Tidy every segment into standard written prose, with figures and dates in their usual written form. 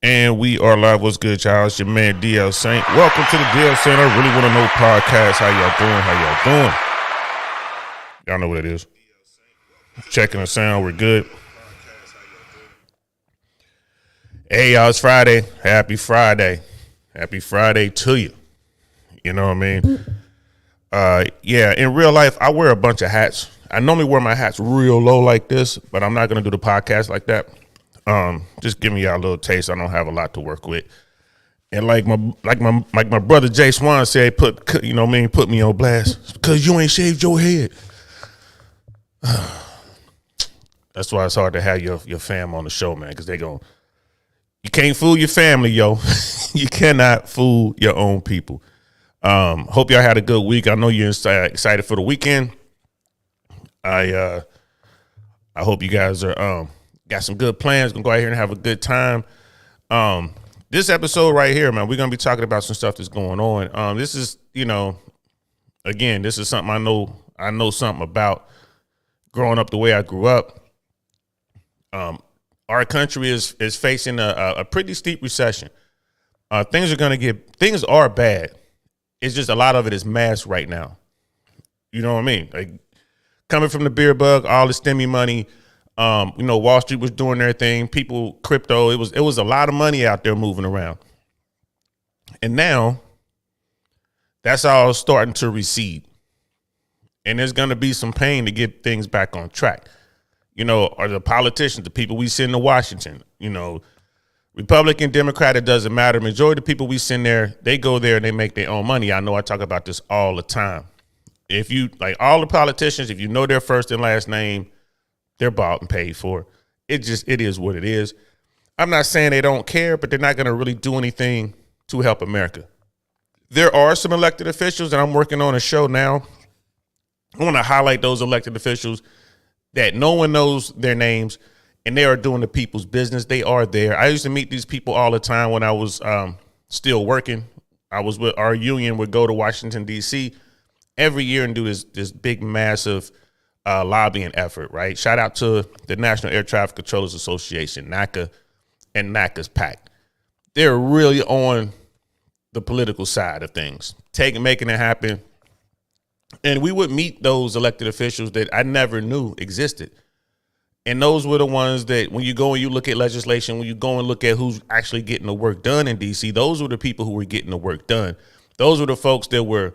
And we are live. What's good, y'all? It's your man DL Saint. Welcome to the DL Saint I Really Want to Know podcast. How y'all doing? How y'all doing? Y'all know what it is. Checking the sound. We're good. Hey, y'all. It's Friday. Happy Friday. Happy Friday to you. You know what I mean? Yeah, in real life, I wear a bunch of hats. I normally wear my hats real low like this, but I'm not going to do the podcast like that. Just giving y'all a little taste. I don't have a lot to work with. And like my brother Jay Swan said, put me on blast because you ain't shaved your head. That's why it's hard to have your fam on the show, man, because you can't fool your family, yo. You cannot fool your own people. Hope y'all had a good week. I know you're excited for the weekend. I hope you guys are got some good plans. Gonna go out here and have a good time. This episode right here, man, we're gonna be talking about some stuff that's going on. This is, again, this is something I know something about growing up the way I grew up. Our country is facing a pretty steep recession. Things are bad. It's just a lot of it is masked right now. You know what I mean? Like coming from the beer bug, all the stimmy money. Wall Street was doing their thing. People, crypto, it was a lot of money out there moving around. And now that's all starting to recede. And there's going to be some pain to get things back on track. Are the politicians, the people we send to Washington, Republican, Democrat, it doesn't matter. Majority of the people we send there, they go there and they make their own money. I know I talk about this all the time. If you, like all the politicians, if you know their first and last name, they're bought and paid for. It is what it is. I'm not saying they don't care, but they're not going to really do anything to help America. There are some elected officials, and I'm working on a show now. I want to highlight those elected officials that no one knows their names, and they are doing the people's business. They are there. I used to meet these people all the time when I was still working. I was with our union, would go to Washington, D.C. every year and do this big, massive lobbying effort, right? Shout out to the National Air Traffic Controllers Association, NACA, and NACA's PAC. They're really on the political side of things, making it happen. And we would meet those elected officials that I never knew existed. And those were the ones that when you go and you look at legislation, when you go and look at who's actually getting the work done in D.C., those were the people who were getting the work done. Those were the folks that were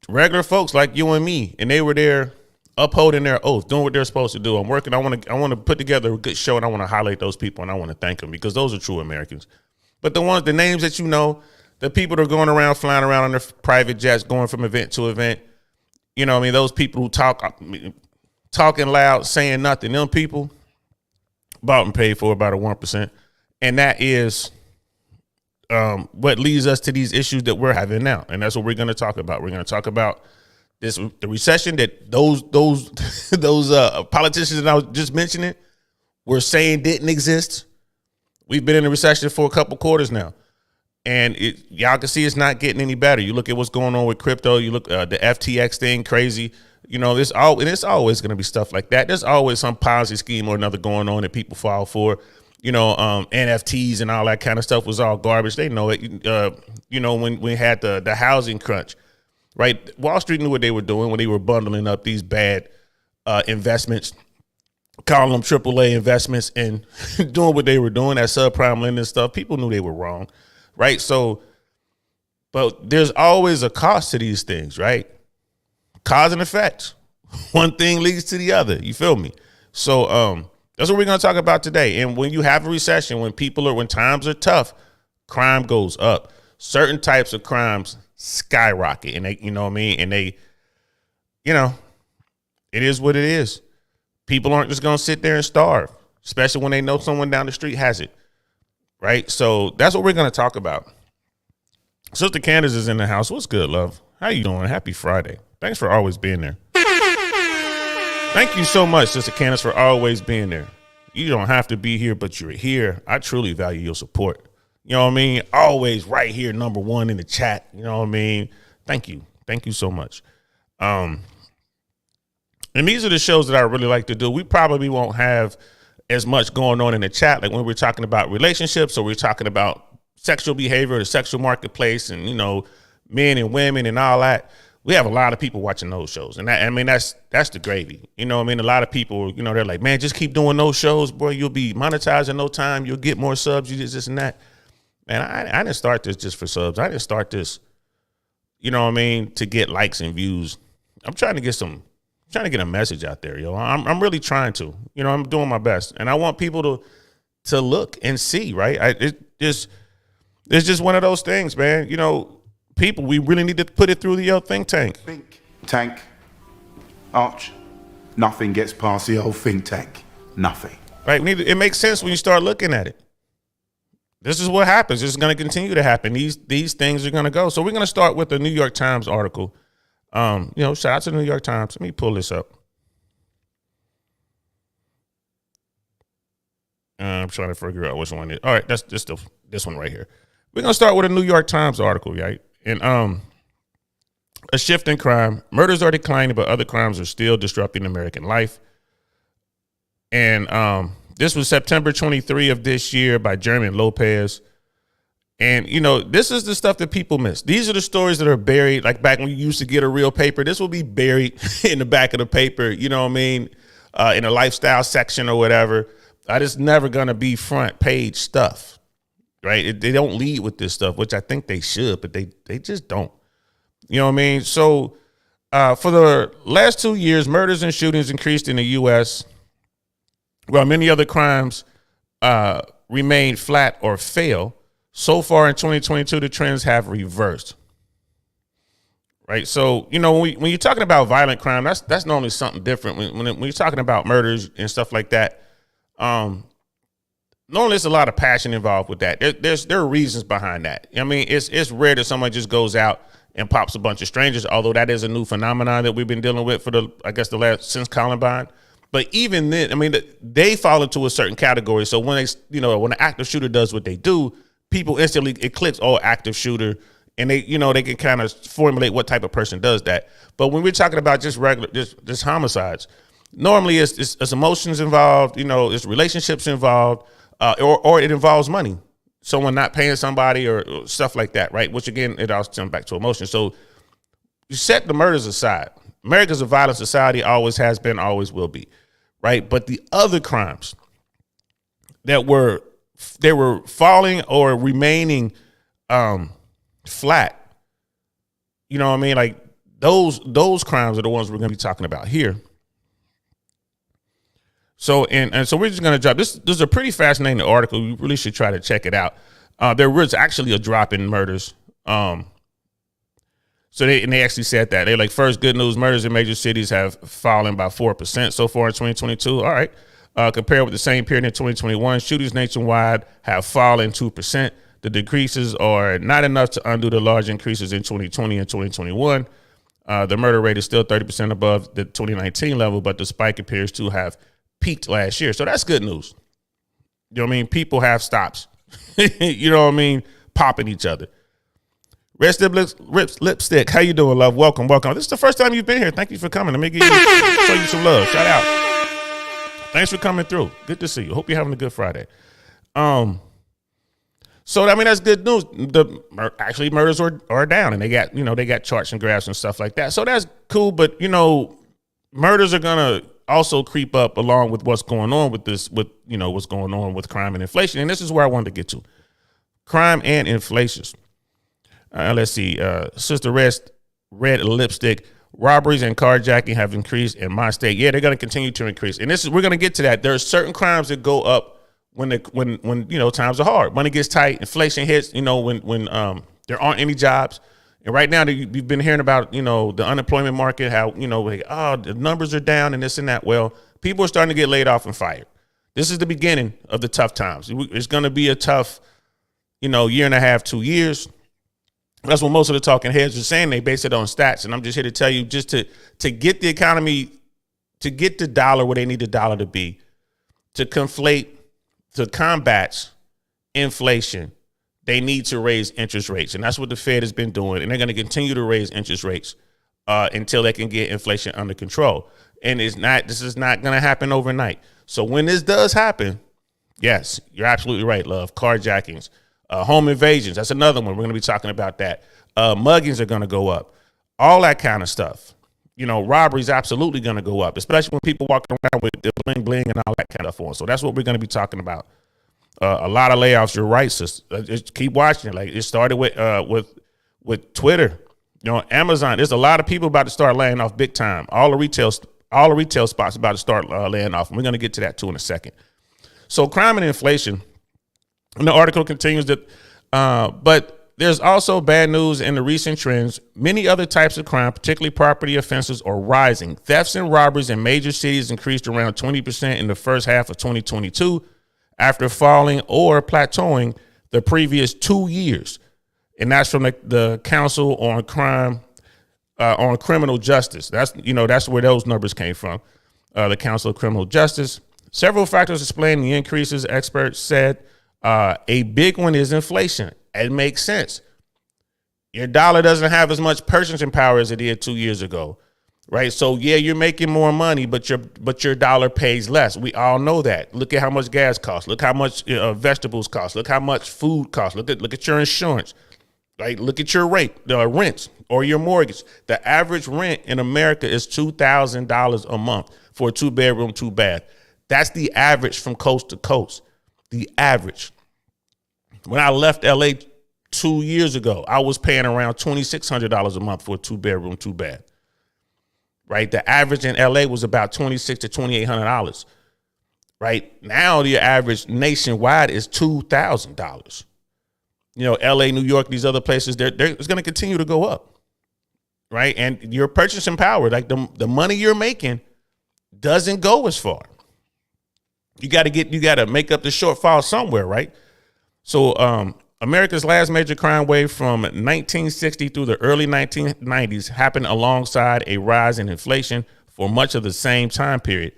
regular folks like you and me, and they were there upholding their oath, doing what they're supposed to do. I want to put together a good show, and I want to highlight those people, and I want to thank them because those are true Americans. But the names that the people that are going around, flying around on their private jets, going from event to event, those people who talking loud, saying nothing, them people bought and paid for about a 1%. And that is what leads us to these issues that we're having now. And that's what we're going to talk about. We're going to talk about the recession that those politicians that I was just mentioning were saying didn't exist. We've been in a recession for a couple quarters now. And y'all can see it's not getting any better. You look at what's going on with crypto. You look the FTX thing, crazy. It's always going to be stuff like that. There's always some Ponzi scheme or another going on that people fall for. NFTs and all that kind of stuff was all garbage. They know it. When we had the housing crunch, right? Wall Street knew what they were doing when they were bundling up these bad investments, calling them AAA investments and doing what they were doing, that subprime lending stuff. People knew they were wrong. Right. So, but there's always a cost to these things, right? Cause and effect. One thing leads to the other. You feel me? So, that's what we're going to talk about today. And when you have a recession, when times are tough, crime goes up. Certain types of crimes skyrocket. And they, And they, it is what it is. People aren't just going to sit there and starve, especially when they know someone down the street has it. Right. So that's what we're going to talk about. Sister Candace is in the house. What's good, love? How you doing? Happy Friday. Thanks for always being there. Thank you so much, Sister Candace, for always being there. You don't have to be here, but you're here. I truly value your support. You know what I mean? Always right here, number one in the chat. You know what I mean? Thank you. Thank you so much. And these are the shows that I really like to do. We probably won't have as much going on in the chat, like when we're talking about relationships or we're talking about sexual behavior, the sexual marketplace, and, you know, men and women and all that. We have a lot of people watching those shows. And that, I mean, that's the gravy. You know what I mean? A lot of people, you know, they're like, man, just keep doing those shows, boy. You'll be monetized in no time. You'll get more subs. You this and that. Man, I didn't start this just for subs. I didn't start this, you know what I mean, to get likes and views. I'm trying to get a message out there, yo. I'm really trying to. You know, I'm doing my best. And I want people to look and see, right? It's just one of those things, man. You know, people, we really need to put it through the old think tank. Think tank, Arch, nothing gets past the old think tank. Nothing. Right? It makes sense when you start looking at it. This is what happens. This is going to continue to happen. These things are going to go. So we're going to start with the New York Times article. You know, shout out to the New York Times. Let me pull this up. I'm trying to figure out which one it is. All right, that's just this one right here. We're going to start with a New York Times article, right? And a shift in crime. Murders are declining, but other crimes are still disrupting American life. And this was September 23 of this year by Jeremy Lopez. And, you know, this is the stuff that people miss. These are the stories that are buried, like back when you used to get a real paper. This will be buried in the back of the paper, you know what I mean, in a lifestyle section or whatever. It's never going to be front page stuff, right? They don't lead with this stuff, which I think they should, but they just don't. You know what I mean? So for the last 2 years, murders and shootings increased in the U.S., while many other crimes remain flat or fail. So far in 2022, the trends have reversed. Right. So, you know, when you're talking about violent crime, that's normally something different. When you're talking about murders and stuff like that, normally there's a lot of passion involved with that. There are reasons behind that. I mean, it's rare that someone just goes out and pops a bunch of strangers, although that is a new phenomenon that we've been dealing with for since Columbine. But even then, I mean, they fall into a certain category. So when when an active shooter does what they do, people instantly, it clicks, oh, active shooter. And they can kind of formulate what type of person does that. But when we're talking about just regular, just homicides, normally it's emotions involved, it's relationships involved, or it involves money. Someone not paying somebody or stuff like that, right? Which again, it also comes back to emotion. So you set the murders aside. America's a violent society, always has been, always will be, right? But the other crimes that were falling or remaining flat, you know what I mean? Like those crimes are the ones we're going to be talking about here. So and so we're just going to drop this. This is a pretty fascinating article. You really should try to check it out. There was actually a drop in murders. So they actually said that. They're like, first, good news, murders in major cities have fallen by 4% so far in 2022. All right. Compared with the same period in 2021, shootings nationwide have fallen 2%. The decreases are not enough to undo the large increases in 2020 and 2021. The murder rate is still 30% above the 2019 level, but the spike appears to have peaked last year. So that's good news. You know what I mean? People have stops, you know what I mean? Popping each other. Red Lipstick, how you doing, love? Welcome. This is the first time you've been here. Thank you for coming. Let me show you some love. Shout out. Thanks for coming through. Good to see you. Hope you're having a good Friday. So I mean, that's good news. Actually murders are down, and they got charts and graphs and stuff like that. So that's cool. But murders are gonna also creep up along with what's going on with what's going on with crime and inflation. And this is where I wanted to get to: crime and inflation. Let's see. Sister Red Lipstick. Robberies and carjacking have increased in my state. Yeah, they're going to continue to increase. And we're going to get to that. There are certain crimes that go up when times are hard. Money gets tight, inflation hits, when there aren't any jobs. And right now you've been hearing about, the unemployment market, how, the numbers are down and this and that. Well, people are starting to get laid off and fired. This is the beginning of the tough times. It's going to be a tough, year and a half, 2 years. That's what most of the talking heads are saying. They base it on stats. And I'm just here to tell you, just to get the economy, to get the dollar where they need the dollar to be, to combat inflation, they need to raise interest rates. And that's what the Fed has been doing. And they're going to continue to raise interest rates until they can get inflation under control. And this is not going to happen overnight. So when this does happen, yes, you're absolutely right, love. Carjackings, home invasions. That's another one. We're going to be talking about that. Muggings are going to go up. All that kind of stuff. You know, robbery's absolutely going to go up, especially when people walking around with the bling bling and all that kind of stuff on. So that's what we're going to be talking about. A lot of layoffs. You're right, sis. Just keep watching it. Like it started with Twitter. You know, Amazon. There's a lot of people about to start laying off big time. All the retail spots about to start laying off. And we're going to get to that too in a second. So crime and inflation. And the article continues that, but there's also bad news in the recent trends. Many other types of crime, particularly property offenses, are rising. Thefts and robberies in major cities increased around 20% in the first half of 2022 after falling or plateauing the previous 2 years. And that's from the Council on Criminal Justice. That's where those numbers came from. The Council of Criminal Justice. Several factors explain the increases, experts said. A big one is inflation. It makes sense. Your dollar doesn't have as much purchasing power as it did 2 years ago, right? So yeah, you're making more money, but your dollar pays less. We all know that. Look at how much gas costs. Look how much vegetables cost. Look how much food costs. Look at your insurance. Right? Look at your rents or your mortgage. The average rent in America is $2,000 a month for a 2-bedroom, 2-bath. That's the average from coast to coast. The average. When I left LA 2 years ago, I was paying around $2,600 a month for a 2-bedroom, 2-bath. Right? The average in LA was about $2,600 to $2,800. Right? Now the average nationwide is $2,000. You know, LA, New York, these other places, it's going to continue to go up. Right? And your purchasing power, like the money you're making doesn't go as far. You got to make up the shortfall somewhere, right? So America's last major crime wave from 1960 through the early 1990s happened alongside a rise in inflation for much of the same time period.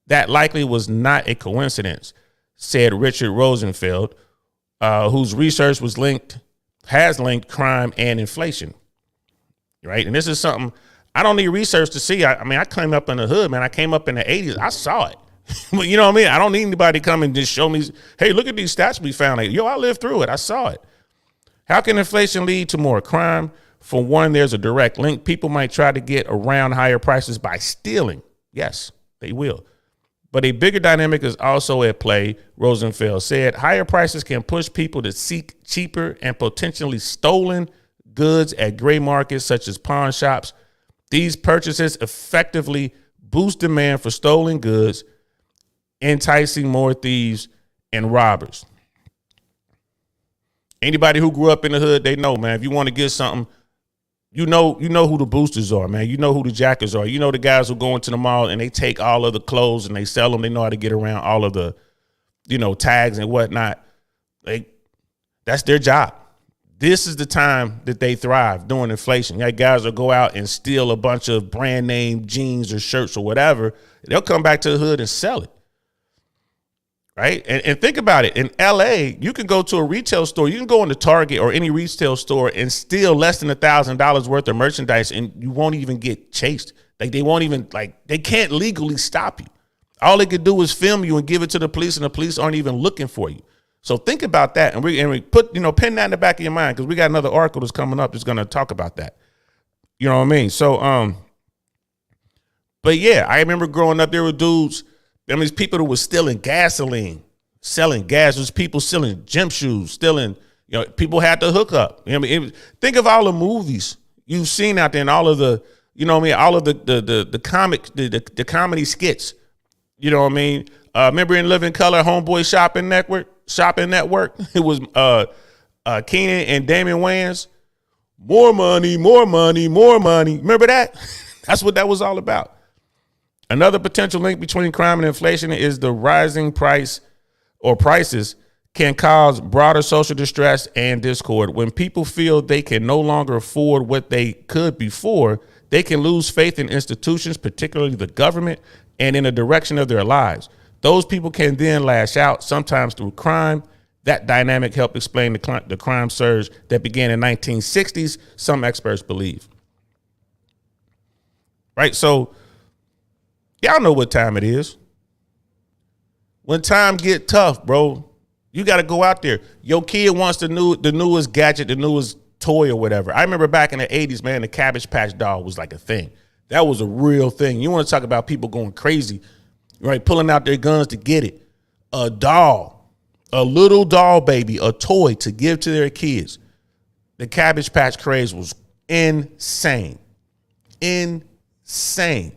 That likely was not a coincidence, said Richard Rosenfeld, whose research has linked crime and inflation. Right. And this is something I don't need research to see. I mean, I came up in the hood, man. I came up in the 80s. I saw it. You know what I mean? I don't need anybody to come and just show me, hey, look at these stats we found. Like, yo, I lived through it. I saw it. How can inflation lead to more crime? For one, there's a direct link. People might try to get around higher prices by stealing. Yes, they will. But a bigger dynamic is also at play, Rosenfeld said. Higher prices can push people to seek cheaper and potentially stolen goods at gray markets such as pawn shops. These purchases effectively boost demand for stolen goods, enticing more thieves and robbers. Anybody who grew up in the hood, they know, man, if you want to get something, you know who the boosters are, man. You know who the jackers are. You know the guys who go into the mall and they take all of the clothes and they sell them. They know how to get around all of the, tags and whatnot. That's their job. This is the time that they thrive during inflation. You got guys will go out and steal a bunch of brand name jeans or shirts or whatever. They'll come back to the hood and sell it. Right. And think about it. In LA, you can go to a retail store. You can go into Target or any retail store and steal less than $1,000 worth of merchandise and you won't even get chased. Like they can't legally stop you. All they could do is film you and give it to the police, and the police aren't even looking for you. So think about that. And we put, pin that in the back of your mind, because we got another article that's coming up that's going to talk about that. You know what I mean? So, but yeah, I remember growing up, there were dudes. These people that were stealing gasoline, selling gas. There's people stealing gym shoes, stealing, people had to hook up. Think of all the movies you've seen out there and all of the, all of the comedy skits. You know what I mean? Remember in Living Color, Homeboy Shopping Network? It was Keenan and Damon Wayans. More money, more money, more money. Remember that? That's what that was all about. Another potential link between crime and inflation is the rising prices can cause broader social distress and discord. When people feel they can no longer afford what they could before, they can lose faith in institutions, particularly the government, and in the direction of their lives. Those people can then lash out, sometimes through crime. That dynamic helped explain the crime surge that began in 1960s, some experts believe. Right, so y'all know what time it is. When time get tough, bro, you got to go out there. Your kid wants the newest gadget, the newest toy or whatever. I remember back in the 80s, man, the Cabbage Patch doll was like a thing. That was a real thing. You want to talk about people going crazy, right? Pulling out their guns to get it. A doll, a little doll baby, a toy to give to their kids. The Cabbage Patch craze was insane. Insane.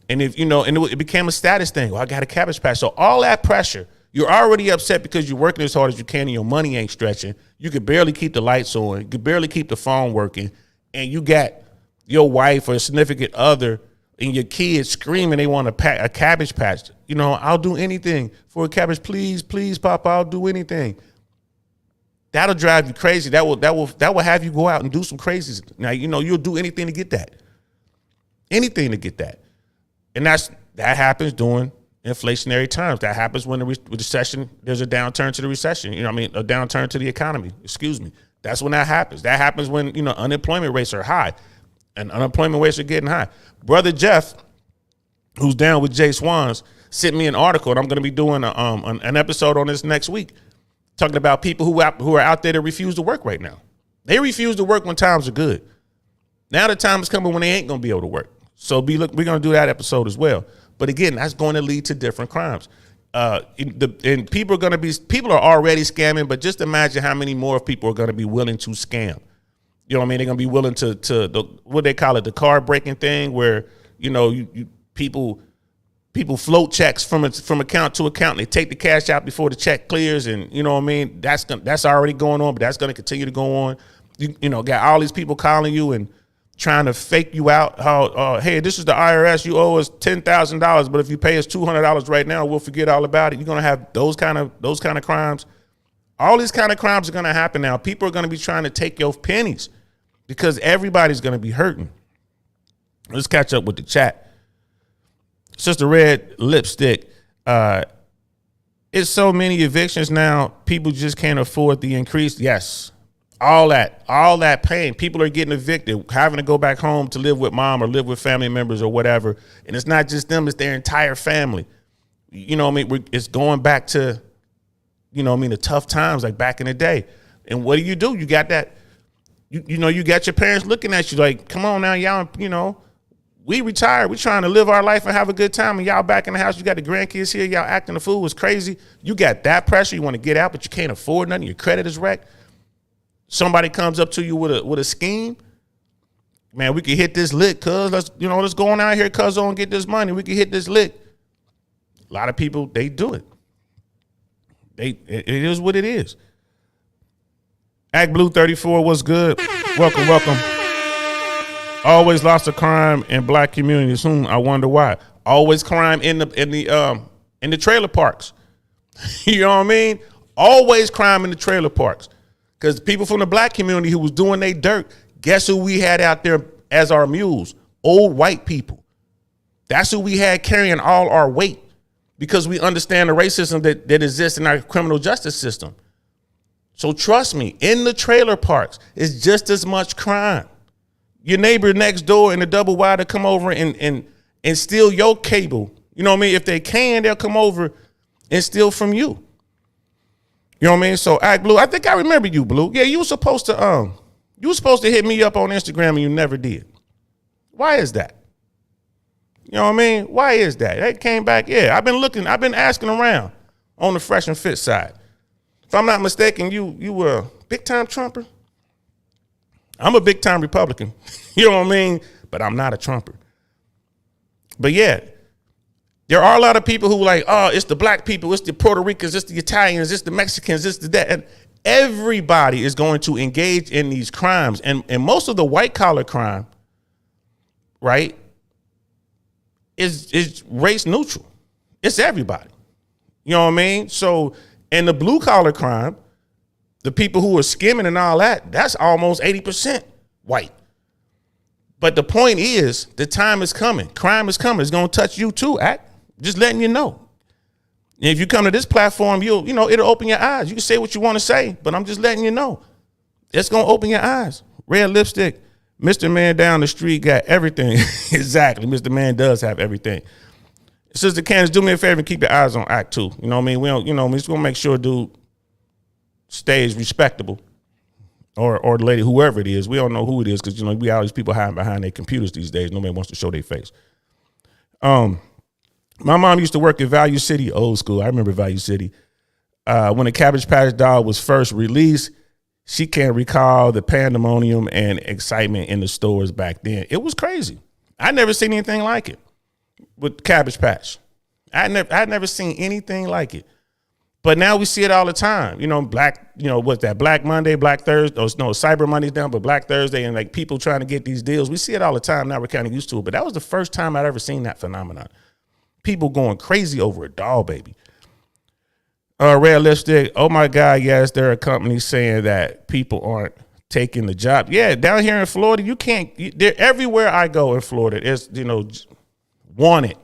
And if and it became a status thing. Well, I got a Cabbage Patch. So all that pressure, you're already upset because you're working as hard as you can and your money ain't stretching. You could barely keep the lights on. You could barely keep the phone working. And you got your wife or a significant other and your kids screaming they want a Cabbage Patch. I'll do anything for a cabbage. Please, please, Papa, I'll do anything. That'll drive you crazy. That will have you go out and do some crazies. Now, you'll do anything to get that. Anything to get that. And that happens during inflationary times. That happens when the recession, there's a downturn to the recession. A downturn to the economy. Excuse me. That's when that happens. That happens when, unemployment rates are high and unemployment rates are getting high. Brother Jeff, who's down with Jay Swans, sent me an article, and I'm going to be doing an episode on this next week, talking about people who are out there that refuse to work right now. They refuse to work when times are good. Now the time is coming when they ain't going to be able to work. So we're going to do that episode as well. But again, that's going to lead to different crimes. And people are already scamming, but just imagine how many more people are going to be willing to scam. You know what I mean? They're going to be willing to what they call it, the card breaking thing, where people float checks from account to account. And they take the cash out before the check clears, and you know what I mean. That's already going on, but that's going to continue to go on. Got all these people calling you and trying to fake you out. How hey, this is the IRS. You owe us $10,000, but if you pay us $200 right now, we'll forget all about it. You're going to have those kind of crimes. All these kind of crimes are going to happen now. People are going to be trying to take your pennies because everybody's going to be hurting. Let's catch up with the chat. Sister Red Lipstick. It's so many evictions now. People just can't afford the increase. Yes. All that pain. People are getting evicted, having to go back home to live with mom or live with family members or whatever. And it's not just them, it's their entire family. It's going back to, the tough times like back in the day. And what do? You got that, you got your parents looking at you like, come on now, y'all, we retired. We trying to live our life and have a good time. And y'all back in the house, you got the grandkids here, y'all acting the fool. It's crazy. You got that pressure. You want to get out, but you can't afford nothing. Your credit is wrecked. Somebody comes up to you with a scheme. Man, we can hit this lick, cuz let's go on out here, cuz on get this money. We can hit this lick. A lot of people, they do it. It is what it is. Act Blue 34 was good. Welcome. Always lots of crime in black communities. I wonder why. Always crime in the trailer parks. You know what I mean? Always crime in the trailer parks. Because people from the black community who was doing their dirt, guess who we had out there as our mules? Old white people. That's who we had carrying all our weight because we understand the racism that exists in our criminal justice system. So trust me, in the trailer parks, it's just as much crime. Your neighbor next door in the double wide to come over and steal your cable. You know what I mean? If they can, they'll come over and steal from you. You know what I mean? So Act Blue, I think I remember you, Blue. Yeah, you were supposed to hit me up on Instagram and you never did. Why is that? You know what I mean? Why is that? They came back. Yeah, I've been asking around on the Fresh and Fit side. If I'm not mistaken, you were a big time Trumper. I'm a big time Republican. You know what I mean? But I'm not a Trumper. But yeah. There are a lot of people who like, it's the black people, it's the Puerto Ricans, it's the Italians, it's the Mexicans, it's the that. And everybody is going to engage in these crimes. And most of the white collar crime, right, is race neutral. It's everybody. You know what I mean? So, and the blue collar crime, the people who are skimming and all that, that's almost 80% white. But the point is, the time is coming. Crime is coming. It's going to touch you too, Act. Just letting you know. And if you come to this platform, it'll open your eyes. You can say what you want to say, but I'm just letting you know. It's going to open your eyes. Red Lipstick, Mr. Man down the street got everything. Exactly. Mr. Man does have everything. Sister Candace, do me a favor and keep your eyes on Act 2. You know what I mean? We don't, we just gonna make sure dude stays respectable. Or the lady, whoever it is. We don't know who it is because, we all these people hiding behind their computers these days. Nobody wants to show their face. My mom used to work at Value City, old school. I remember Value City. When the Cabbage Patch doll was first released, she can't recall the pandemonium and excitement in the stores back then. It was crazy. I never seen anything like it with Cabbage Patch. I'd never seen anything like it. But now we see it all the time. What's that? Black Monday, Black Thursday. No, Cyber Monday's down, but Black Thursday and like people trying to get these deals. We see it all the time. Now we're kind of used to it. But that was the first time I'd ever seen that phenomenon. People going crazy over a doll baby. Red Lipstick. Oh my God, yes, there are companies saying that people aren't taking the job. Yeah, down here in Florida, you can't. Everywhere I go in Florida, it's wanted.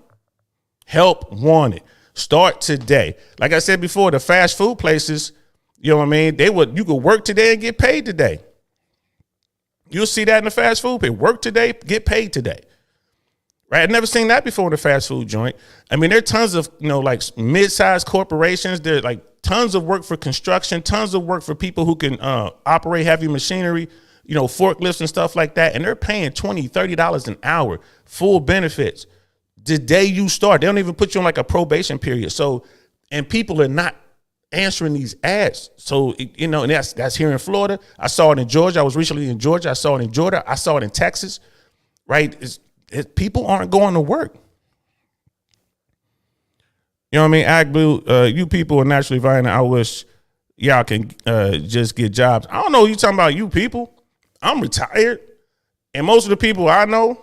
Help wanted. Start today. Like I said before, the fast food places, you know what I mean? You could work today and get paid today. You'll see that in the fast food place. Work today, get paid today. Right? I've never seen that before in a fast food joint. I mean, there are tons of, like mid-sized corporations. There's like tons of work for construction, tons of work for people who can operate heavy machinery, forklifts and stuff like that. And they're paying $20, $30 an hour, full benefits. The day you start, they don't even put you on like a probation period. So, and people are not answering these ads. So, and that's here in Florida. I saw it in Georgia. I was recently in Georgia. I saw it in Georgia. I saw it in Texas, right? People aren't going to work. You know what I mean? Act Blue, you people are naturally violent. I wish y'all can just get jobs. I don't know what you talking about, you people. I'm retired. And most of the people I know,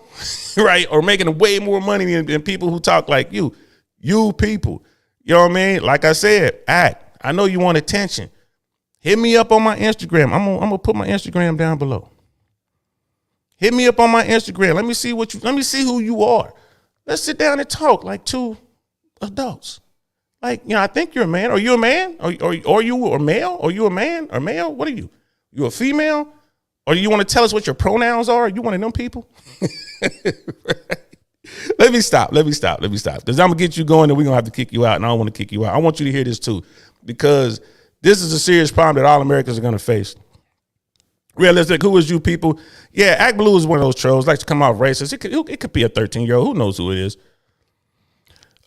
right, are making way more money than people who talk like you. You people. You know what I mean? Like I said, Act. I know you want attention. Hit me up on my Instagram. I'm gonna put my Instagram down below. Hit me up on my Instagram. Let me see who you are. Let's sit down and talk like two adults. Like, I think you're a man. Are you a man? Or you a male? Are you a man or male? What are you? You a female? Or you want to tell us what your pronouns are? Are you one of them people? Let me stop. Because I'm going to get you going and we're going to have to kick you out. And I don't want to kick you out. I want you to hear this too. Because this is a serious problem that all Americans are going to face. Realistic, who is you people? Yeah, Act Blue is one of those trolls. Likes to come off racist. It could be a 13-year-old. Who knows who it is?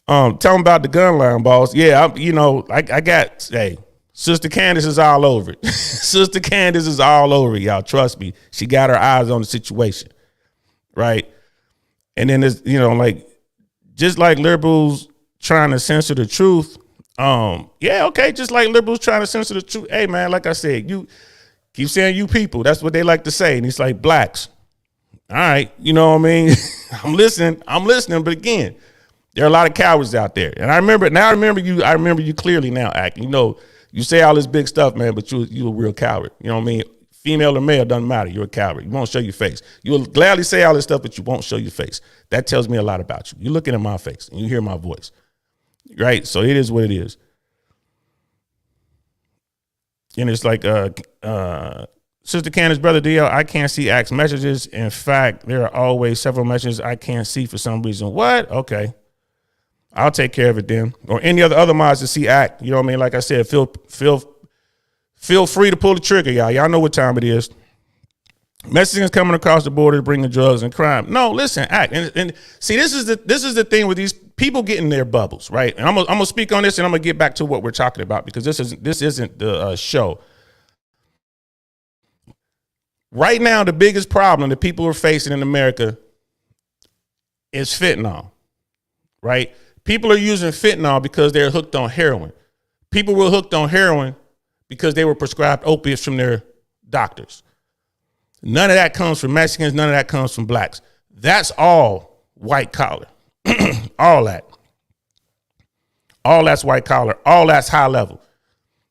Tell them about the gun line, boss. Yeah, I got, hey, Sister Candace is all over it. Sister Candace is all over it, y'all. Trust me. She got her eyes on the situation, right? And then there's, just like liberals trying to censor the truth. Just like liberals trying to censor the truth. Hey, man, like I said, you keep saying you people. That's what they like to say. And it's like blacks. All right, you know what I mean? I'm listening. But again, there are a lot of cowards out there. And I remember you clearly now, Act. You say all this big stuff, man, but you a real coward. You know what I mean? Female or male, doesn't matter. You're a coward. You won't show your face. You'll gladly say all this stuff, but you won't show your face. That tells me a lot about you. You're looking at my face and you hear my voice, right? So it is what it is. And it's like, Sister Candace, Brother DL, I can't see Act's messages. In fact, there are always several messages I can't see for some reason. What? Okay. I'll take care of it then. Or any other mods to see Act. You know what I mean? Like I said, feel free to pull the trigger, y'all. Y'all know what time it is. Mexicans coming across the border bringing drugs and crime. No, listen, Act. And see, this is the thing with these people getting their bubbles, right? And I'm gonna speak on this and I'm gonna get back to what we're talking about because this isn't the show. Right now, the biggest problem that people are facing in America is fentanyl, right? People are using fentanyl because they're hooked on heroin. People were hooked on heroin because they were prescribed opiates from their doctors. None of that comes from Mexicans. None of that comes from blacks. That's all white collar. All that. All that's white collar. All that's high level,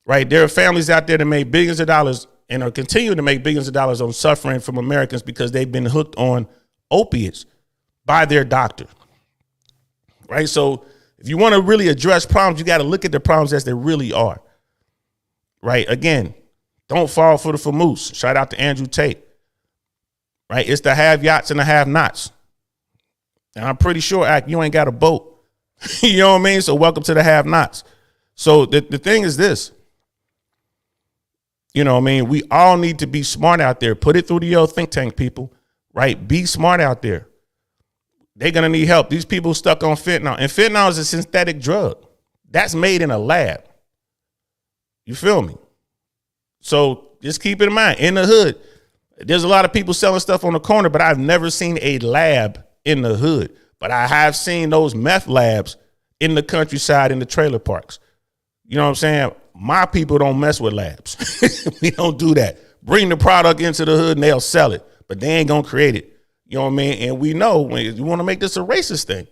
right? There are families out there that made billions of dollars and are continuing to make billions of dollars on suffering from Americans because they've been hooked on opiates by their doctor. Right. So if you want to really address problems, you got to look at the problems as they really are. Right. Again, don't fall for the famoose. Shout out to Andrew Tate. Right. It's the have yachts and the have nots. And I'm pretty sure, Act, you ain't got a boat. You know what I mean? So welcome to the have-nots. So the thing is this. You know what I mean? We all need to be smart out there. Put it through the old think tank, people, right? Be smart out there. They're going to need help. These people stuck on fentanyl. And fentanyl is a synthetic drug. That's made in a lab. You feel me? So just keep it in mind. In the hood, there's a lot of people selling stuff on the corner, but I've never seen a lab in the hood. But I have seen those meth labs in the countryside, in the trailer parks. You know what I'm saying? My people don't mess with labs. We don't do that. Bring the product into the hood and they'll sell it, but they ain't going to create it. You know what I mean? And we know when you want to make this a racist thing,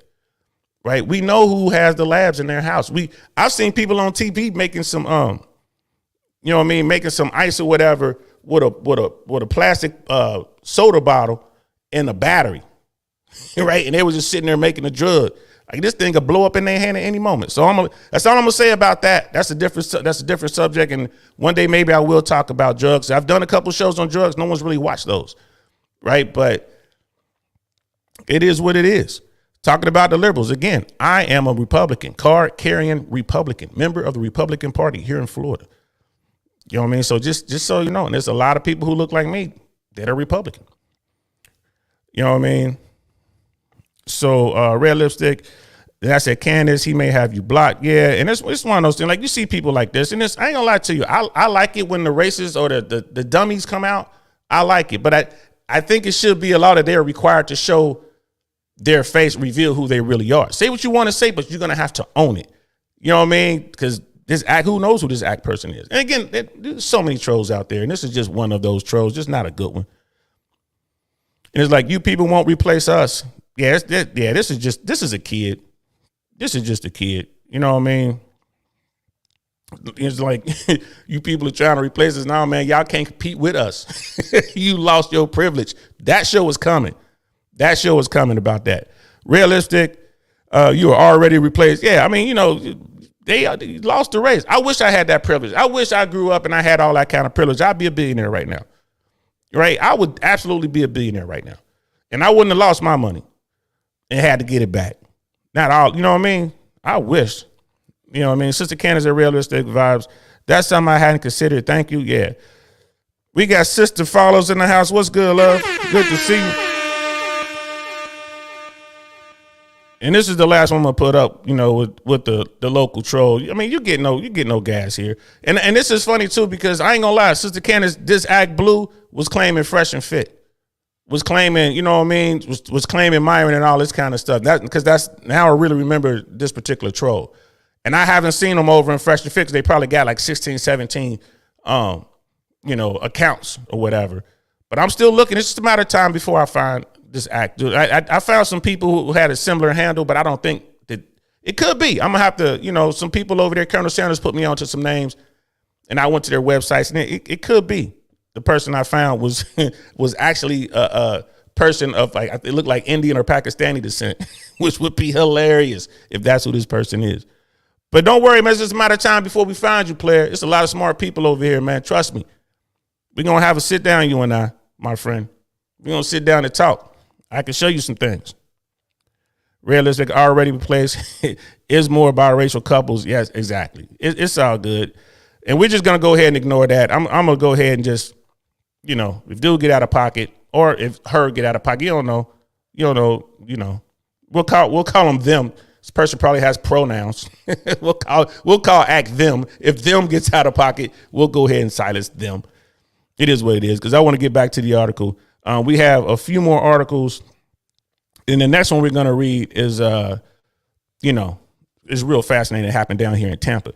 right? We know who has the labs in their house. I've seen people on TV making some, you know what I mean? Making some ice or whatever with a plastic soda bottle and a battery, right? And they was just sitting there making a drug. Like this thing could blow up in their hand at any moment. So that's all I'm gonna say about that. That's a different subject. And one day maybe I will talk about drugs. I've done a couple shows on drugs. No one's really watched those, right? But it is what it is. Talking about the liberals again. I am a Republican, card-carrying Republican, member of the Republican Party here in Florida. You know what I mean? So just so you know, and there's a lot of people who look like me that are Republican. You know what I mean? So red lipstick, I said, Candace, he may have you blocked. Yeah, and it's one of those things. Like you see people like this, and I ain't gonna lie to you. I like it when the racists or the dummies come out. I like it, but I think it should be a law that they're required to show their face, reveal who they really are. Say what you want to say, but you're gonna have to own it. You know what I mean? Because this act, who knows who this act person is? And again, there's so many trolls out there, and this is just one of those trolls, just not a good one. And it's like, you people won't replace us. Yeah, this is a kid. This is just a kid. You know what I mean? It's like you people are trying to replace us now, man. Y'all can't compete with us. You lost your privilege. That show was coming. That show was coming about that. Realistic, you were already replaced. Yeah, I mean, you know, they lost the race. I wish I had that privilege. I wish I grew up and I had all that kind of privilege. I'd be a billionaire right now. Right? I would absolutely be a billionaire right now. And I wouldn't have lost my money and had to get it back. Not all, you know what I mean? I wish. You know what I mean? Sister Candace at Realistic Vibes. That's something I hadn't considered. Thank you. Yeah. We got Sister Follows in the house. What's good, love? Good to see you. And this is the last one I'm gonna put up, you know, with the local troll. I mean, you get no gas here. And this is funny too, because I ain't gonna lie, Sister Candace, this Act Blue was claiming Fresh and Fit. Was claiming, you know what I mean, was claiming Myron and all this kind of stuff. Because that's now I really remember this particular troll. And I haven't seen them over in Fresh and Fit. They probably got like 16, 17 you know, accounts or whatever. But I'm still looking. It's just a matter of time before I find this act. Dude, I found some people who had a similar handle, but I don't think that it could be. I'm gonna have to, you know, some people over there, Colonel Sanders put me onto some names, and I went to their websites, and it could be. The person I found was actually a person of, like, it looked like Indian or Pakistani descent, which would be hilarious if that's who this person is. But don't worry, man. It's just a matter of time before we find you, player. It's a lot of smart people over here, man. Trust me. We're going to have a sit down, you and I, my friend. We're going to sit down and talk. I can show you some things. Realistic already replaced is more biracial couples. Yes, exactly. It's all good. And we're just going to go ahead and ignore that. I'm going to go ahead and just, you know, if dude get out of pocket or if her get out of pocket, you don't know, we'll call them them. This person probably has pronouns. we'll call Act them. If them gets out of pocket, we'll go ahead and silence them. It is what it is, because I want to get back to the article. We have a few more articles. And the next one we're going to read is, you know, it's real fascinating. It happened down here in Tampa.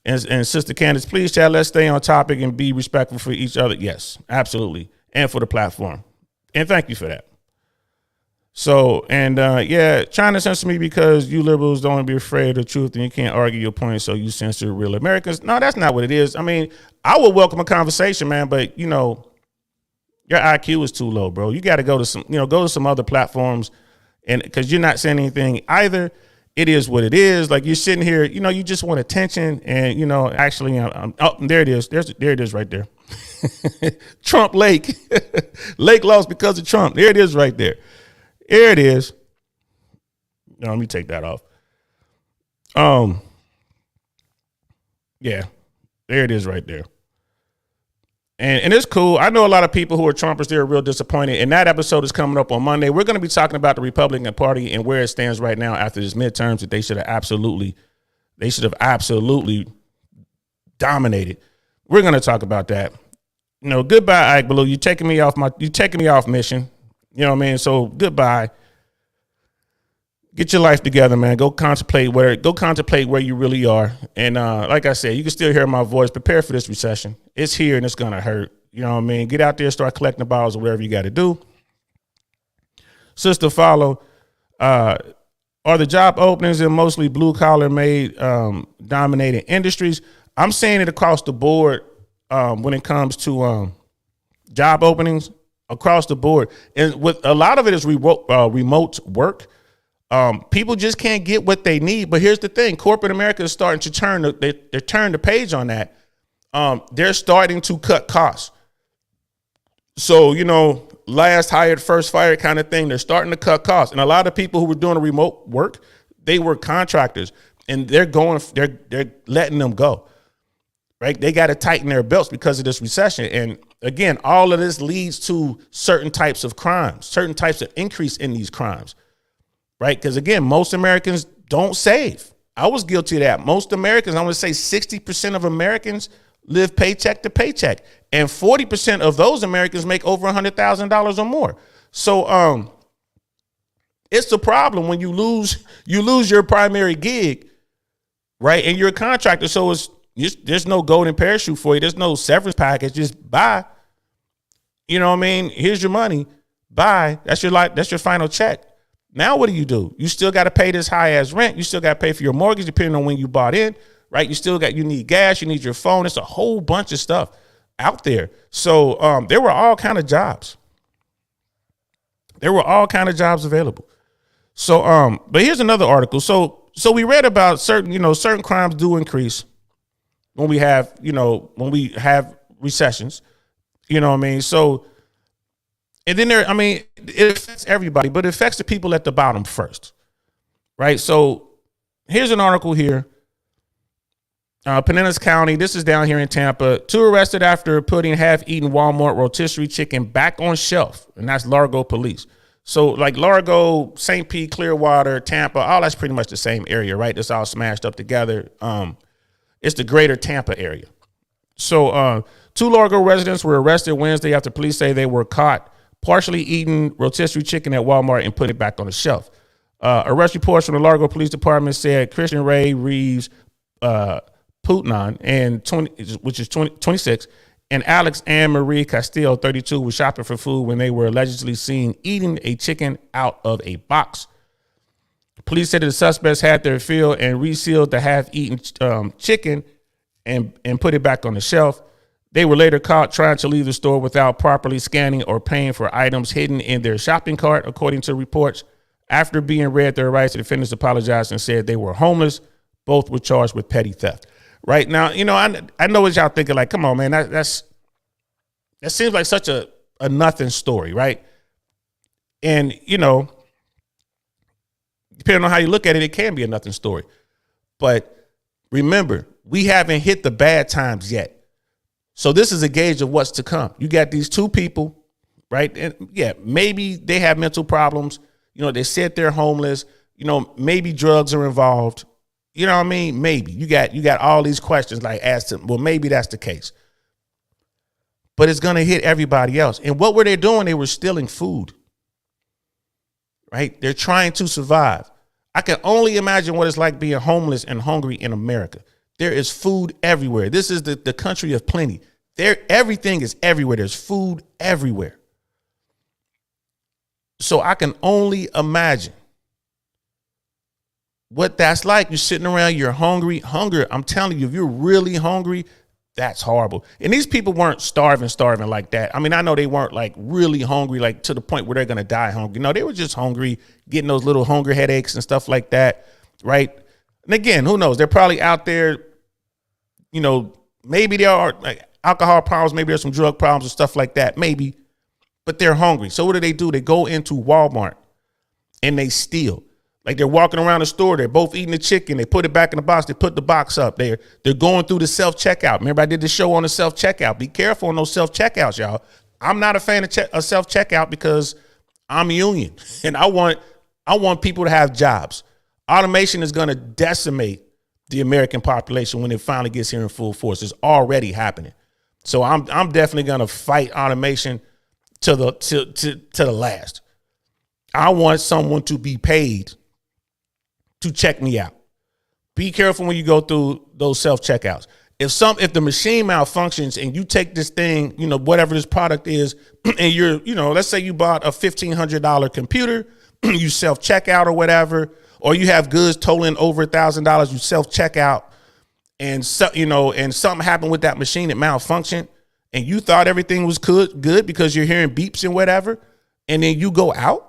And Sister Candace, please, chat, let's stay on topic and be respectful for each other. Yes, absolutely. And for the platform. And thank you for that. So, and yeah, trying to censor me because you liberals don't be afraid of the truth and you can't argue your point, so you censor real Americans. No, that's not what it is. I mean, I would welcome a conversation, man, but, you know, your IQ is too low, bro. You got to go to some other platforms, and because you're not saying anything either. It is what it is. Like, you're sitting here, you know, you just want attention, and, you know, actually, there it is. There it is right there. Trump Lake. Lake lost because of Trump. There it is right there. Here it is. No, let me take that off. Yeah, there it is right there. And it's cool. I know a lot of people who are Trumpers, they're real disappointed. And that episode is coming up on Monday. We're going to be talking about the Republican Party and where it stands right now after this midterms, that they should have absolutely dominated. We're going to talk about that. You know, goodbye, Ike Blue. You're taking me off mission. You know what I mean? So goodbye. Get your life together, man. Go contemplate where you really are. And like I said, you can still hear my voice. Prepare for this recession. It's here and it's gonna hurt. You know what I mean? Get out there, start collecting the bottles or whatever you got to do. Sister Follow. Are the job openings in mostly blue collar made dominated industries? I'm saying it across the board when it comes to job openings across the board. And with a lot of it is remote work. People just can't get what they need. But here's the thing. Corporate America is starting to turn the page on that. They're starting to cut costs. So, you know, last hired, first fired kind of thing. They're starting to cut costs. And a lot of people who were doing remote work, they were contractors and they're letting them go. Right. They got to tighten their belts because of this recession. And again, all of this leads to certain types of crimes, certain types of increase in these crimes. Right. Because, again, most Americans don't save. I was guilty of that. Most Americans, I want to say 60% of Americans live paycheck to paycheck. And 40% of those Americans make over $100,000 or more. So it's a problem when you lose your primary gig. Right. And you're a contractor. So there's no golden parachute for you. There's no severance package. Just buy. You know what I mean? Here's your money. Bye. That's your final check. Now, what do? You still got to pay this high ass rent. You still got to pay for your mortgage, depending on when you bought in, right? You need gas. You need your phone. It's a whole bunch of stuff out there. So there were all kind of jobs. There were all kind of jobs available. So, but here's another article. So we read about certain crimes do increase when we have recessions. You know what I mean? So. And then it affects everybody, but it affects the people at the bottom first, right? So here's an article here. Pinellas County, this is down here in Tampa. 2 arrested after putting half-eaten Walmart rotisserie chicken back on shelf, and that's Largo police. So like Largo, St. Pete, Clearwater, Tampa, all that's pretty much the same area, right? It's all smashed up together. It's the greater Tampa area. So 2 Largo residents were arrested Wednesday after police say they were caught partially eating rotisserie chicken at Walmart and put it back on the shelf. Arrest reports from the Largo Police Department said Christian Ray Reeves Putnan, which is 26, and Alex Ann Marie Castillo, 32, were shopping for food when they were allegedly seen eating a chicken out of a box. Police said that the suspects had their fill and resealed the half-eaten chicken and put it back on the shelf. They were later caught trying to leave the store without properly scanning or paying for items hidden in their shopping cart, according to reports. After being read their rights, the defendants apologized and said they were homeless. Both were charged with petty theft. Right now, I know what y'all thinking. Like, come on, man, that seems like such a nothing story, right? And depending on how you look at it, it can be a nothing story. But remember, we haven't hit the bad times yet. So this is a gauge of what's to come. You got these 2 people, right? And yeah, maybe they have mental problems. They said they're homeless. Maybe drugs are involved. You know what I mean? Maybe you got all these questions like as to, well, maybe that's the case. But it's going to hit everybody else. And what were they doing? They were stealing food, right? They're trying to survive. I can only imagine what it's like being homeless and hungry in America. There is food everywhere. This is the country of plenty. Everything is everywhere. There's food everywhere. So I can only imagine what that's like. You're sitting around, you're hungry. Hunger, I'm telling you, if you're really hungry, that's horrible. And these people weren't starving like that. I mean, I know they weren't like really hungry, like to the point where they're going to die hungry. No, they were just hungry, getting those little hunger headaches and stuff like that, right? And again, who knows? They're probably out there, maybe there are like alcohol problems, maybe there's some drug problems and stuff like that, maybe, but they're hungry. So what do? They go into Walmart and they steal. Like they're walking around the store, they're both eating the chicken, they put it back in the box, they put the box up. They're going through the self-checkout. Remember, I did the show on the self-checkout. Be careful on those self-checkouts, y'all. I'm not a fan of self-checkout because I'm union and I want people to have jobs. Automation is going to decimate the American population when it finally gets here in full force. It's already happening. So I'm definitely going to fight automation to the last. I want someone to be paid to check me out. Be careful when you go through those self-checkouts. If the machine malfunctions and you take this thing, whatever this product is, and you're, let's say you bought a $1,500 computer, you self-checkout or whatever, or you have goods totaling over $1,000, you self-checkout, and and something happened with that machine, it malfunctioned, and you thought everything was good because you're hearing beeps and whatever, and then you go out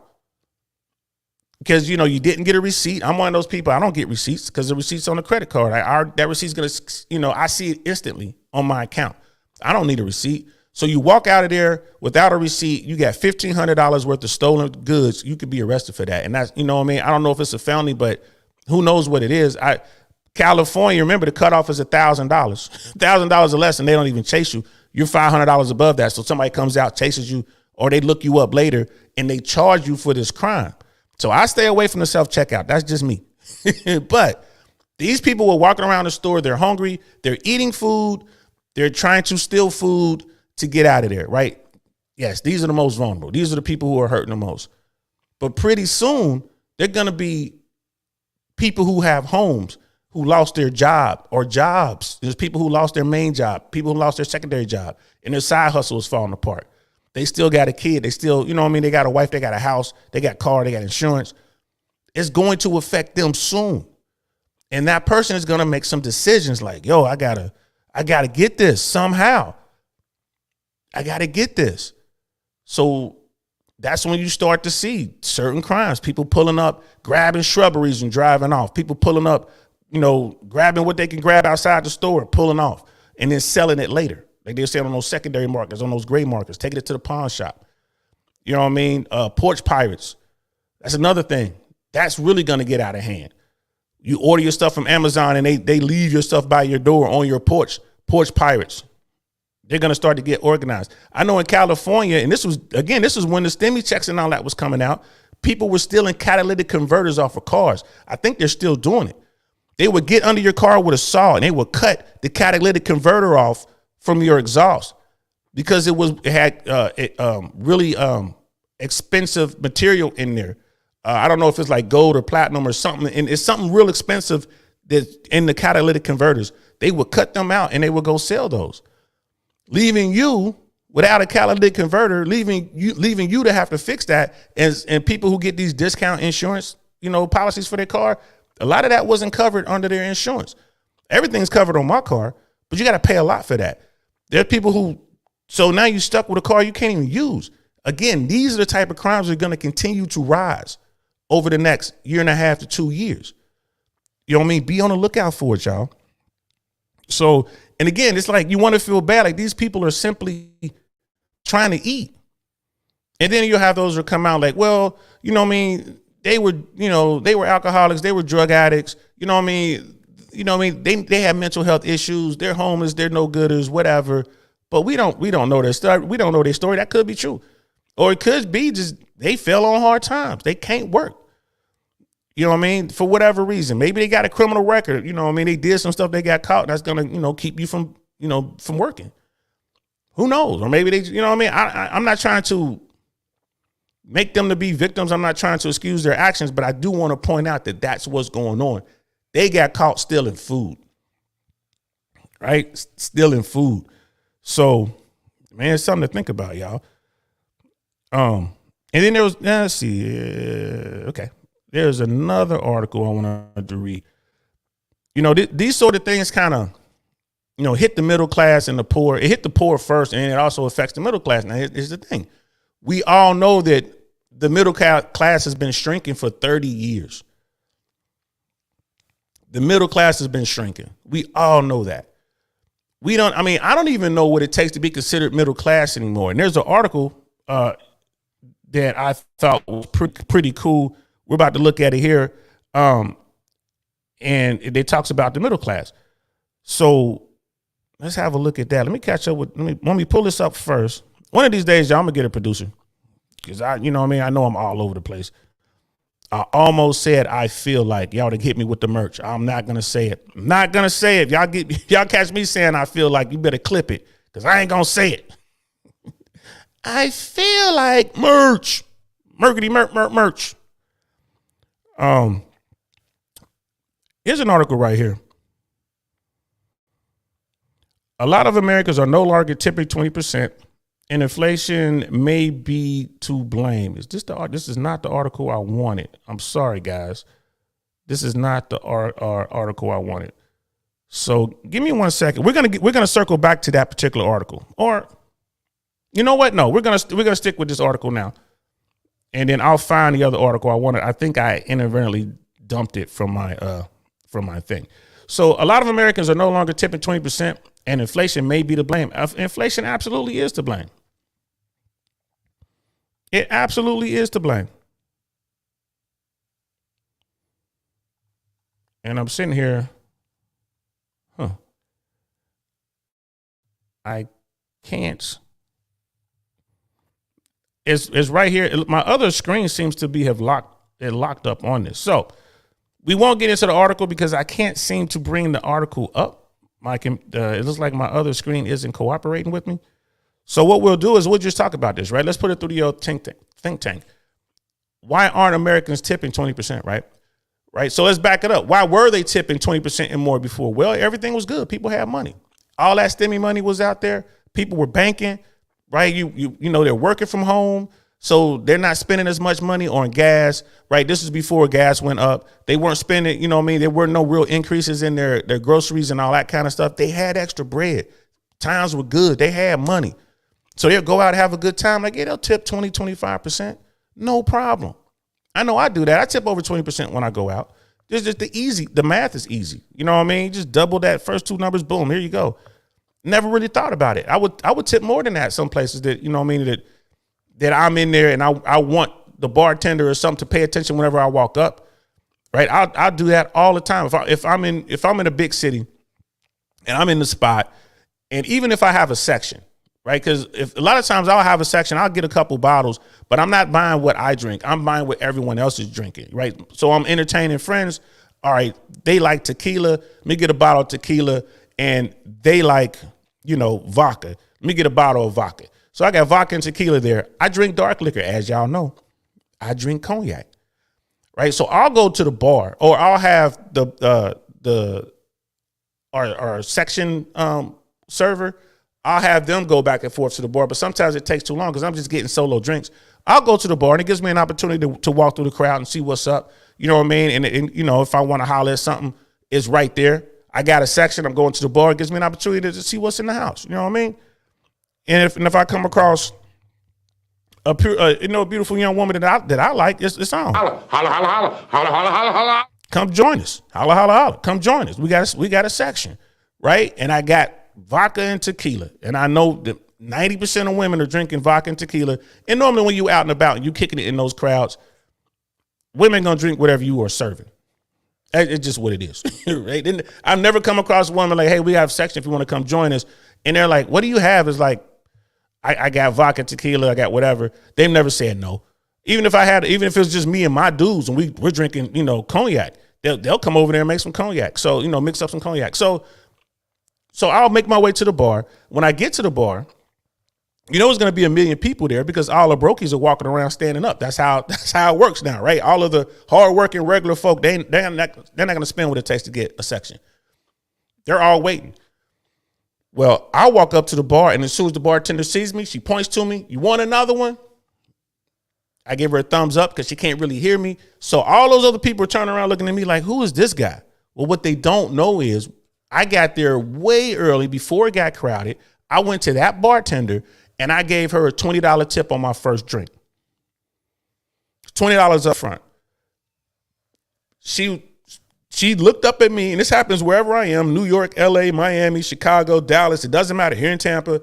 because you didn't get a receipt. I'm one of those people. I don't get receipts because the receipt's on the credit card. That receipt's gonna, I see it instantly on my account. I don't need a receipt. So you walk out of there without a receipt, you got $1,500 worth of stolen goods. You could be arrested for that. And that's, I don't know if it's a felony, but who knows what it is. California, remember the cutoff is $1,000. $1,000 or less, and they don't even chase you. You're $500 above that. So somebody comes out, chases you, or they look you up later and they charge you for this crime. So I stay away from the self-checkout. That's just me. But these people were walking around the store. They're hungry. They're eating food. They're trying to steal food to get out of there, right? Yes, these are the most vulnerable. These are the people who are hurting the most. But pretty soon, they're going to be people who have homes, who lost their job or jobs. There's people who lost their main job, people who lost their secondary job, and their side hustle is falling apart. They still got a kid. They still, they got a wife, they got a house, they got a car, they got insurance. It's going to affect them soon. And that person is going to make some decisions like, yo, I gotta get this somehow. I got to get this. So that's when you start to see certain crimes, people pulling up, grabbing shrubberies and driving off, people pulling up, grabbing what they can grab outside the store, pulling off, and then selling it later. Like they're selling on those secondary markets, on those gray markets, taking it to the pawn shop. You know what I mean? Porch pirates. That's another thing. That's really going to get out of hand. You order your stuff from Amazon and they leave your stuff by your door on your porch. Porch pirates. They're going to start to get organized. I know in California, and this was when the stimmy checks and all that was coming out, people were stealing catalytic converters off of cars. I think they're still doing it. They would get under your car with a saw and they would cut the catalytic converter off from your exhaust because it had really expensive material in there. I don't know if it's like gold or platinum or something, and it's something real expensive that's in the catalytic converters. They would cut them out and they would go sell those, leaving you without a catalytic converter, leaving you to have to fix that. And people who get these discount insurance, policies for their car, a lot of that wasn't covered under their insurance. Everything's covered on my car, but you got to pay a lot for that. There are people so now you're stuck with a car you can't even use. Again, these are the type of crimes that are going to continue to rise over the next 1.5 to 2 years. You know what I mean? Be on the lookout for it, y'all. So, and again, it's like you want to feel bad. Like these people are simply trying to eat. And then you'll have those who come out like, well, they were alcoholics. They were drug addicts. They have mental health issues. They're homeless. They're no gooders, whatever. But we don't know their story. We don't know their story. That could be true. Or it could be just they fell on hard times. They can't work. You know what I mean? For whatever reason. Maybe they got a criminal record. They did some stuff, they got caught. That's going to, keep you from working. Who knows? Or maybe they, I'm not trying to make them to be victims. I'm not trying to excuse their actions, but I do want to point out that that's what's going on. They got caught stealing food, right? Stealing food. So, man, it's something to think about, y'all. And then there was, let's see. Okay. There's another article I wanted to read. These sort of things kind of, hit the middle class and the poor. It hit the poor first, and it also affects the middle class. Now, here's the thing. We all know that the middle class has been shrinking for 30 years. The middle class has been shrinking. We all know that. I don't even know what it takes to be considered middle class anymore. And there's an article that I thought was pretty cool. We're about to look at it here. And it talks about the middle class. So let's have a look at that. Let me catch up with, let me pull this up first. One of these days, y'all, I'm gonna get a producer. Cause you know what I mean? I know I'm all over the place. I almost said I feel like y'all to hit me with the merch. I'm not gonna say it. I'm not gonna say it. Y'all catch me saying I feel like, you better clip it. Cause I ain't gonna say it. I feel like merch. Merch. Here's an article right here. A lot of Americans are no longer tipping 20%, and inflation may be to blame. This is not the article I wanted. I'm sorry, guys. This is not the article I wanted. So give me 1 second. We're gonna circle back to that particular article. Or, you know what? No, we're gonna stick with this article now, and then I'll find the other article I wanted. I think I inadvertently dumped it from my thing. So a lot of Americans are no longer tipping 20%, and inflation may be to blame. Inflation absolutely is to blame. It absolutely is to blame. And I'm sitting here, I can't. It's right here. My other screen seems to have locked up on this. So we won't get into the article because I can't seem to bring the article up. It looks like my other screen isn't cooperating with me. So what we'll do is we'll just talk about this, right? Let's put it through the old think tank. Why aren't Americans tipping 20%, right? Right. So let's back it up. Why were they tipping 20% and more before? Well, everything was good. People had money. All that stimmy money was out there. People were banking, right? You know, they're working from home. So they're not spending as much money on gas, right? This is before gas went up. They weren't spending, you know what I mean? There were no real increases in their groceries and all that kind of stuff. They had extra bread. Times were good. They had money. So they'll go out and have a good time. Like, yeah, they'll tip 20, 25%. No problem. I know I do that. I tip over 20% when I go out. It's just the math is easy. You know what I mean? Just double that first two numbers. Boom, here you go. Never really thought about it. I would tip more than that some places that, you know what I mean, that I'm in there and I want the bartender or something to pay attention whenever I walk up, right? I'll do that all the time. If I'm in a big city and I'm in the spot, and even if I have a section, right? Because if a lot of times I'll have a section, I'll get a couple bottles, but I'm not buying what I drink. I'm buying what everyone else is drinking, right? So I'm entertaining friends. All right, they like tequila. Let me get a bottle of tequila, and they like, you know, vodka. Let me get a bottle of vodka. So I got vodka and tequila there. I drink dark liquor, as y'all know. I drink cognac, right? So I'll go to the bar, or I'll have our section server. I'll have them go back and forth to the bar, but sometimes it takes too long because I'm just getting solo drinks. I'll go to the bar, and it gives me an opportunity to walk through the crowd and see what's up. You know what I mean? And you know, if I want to holler at something, it's right there. I got a section. I'm going to the bar. It gives me an opportunity to see what's in the house. You know what I mean? And if I come across a beautiful young woman that I like, it's on. Holla, holla, holla, holla, holla, holla, holla, holla. Come join us. Holla, holla, holla. Come join us. We got a section, right? And I got vodka and tequila. And I know that 90% of women are drinking vodka and tequila. And normally when you out and about and you kicking it in those crowds, women gonna drink whatever you are serving. It's just what it is, right? And I've never come across a woman like, hey, we have a section if you want to come join us. And they're like, what do you have? It's like, I got vodka, tequila, I got whatever. They've never said no. Even if it was just me and my dudes and we're drinking, you know, cognac, they'll come over there and make some cognac. So, you know, mix up some cognac. So I'll make my way to the bar. When I get to the bar, you know, there's going to be a million people there because all the brokies are walking around standing up. That's how it works now, right? All of the hardworking regular folk, they're not going to spend what it takes to get a section. They're all waiting. Well, I walk up to the bar, and as soon as the bartender sees me, she points to me. You want another one? I give her a thumbs up because she can't really hear me. So all those other people are turning around looking at me like, who is this guy? Well, what they don't know is I got there way early before it got crowded. I went to that bartender, and I gave her a $20 tip on my first drink. $20 up front. She looked up at me, and this happens wherever I am, New York, LA, Miami, Chicago, Dallas. It doesn't matter. Here in Tampa,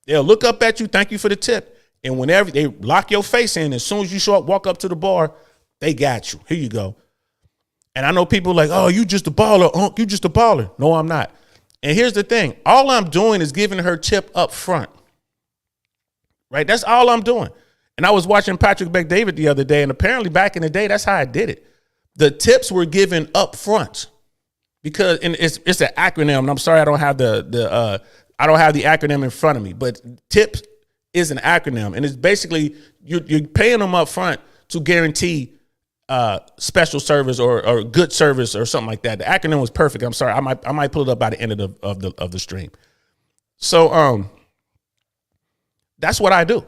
they'll look up at you, thank you for the tip. And whenever they lock your face in, as soon as you show up, walk up to the bar, they got you. Here you go. And I know people like, oh, you just a baller, Unc, you just a baller. No, I'm not. And here's the thing. All I'm doing is giving her tip up front. Right? That's all I'm doing. And I was watching Patrick Bet-David the other day, and apparently back in the day, that's how I did it. The tips were given up front because and it's an acronym. And I'm sorry I don't have the acronym in front of me, but tips is an acronym, and it's basically you're paying them up front to guarantee special service or good service or something like that. The acronym was perfect. I'm sorry, I might pull it up by the end of the stream. So that's what I do.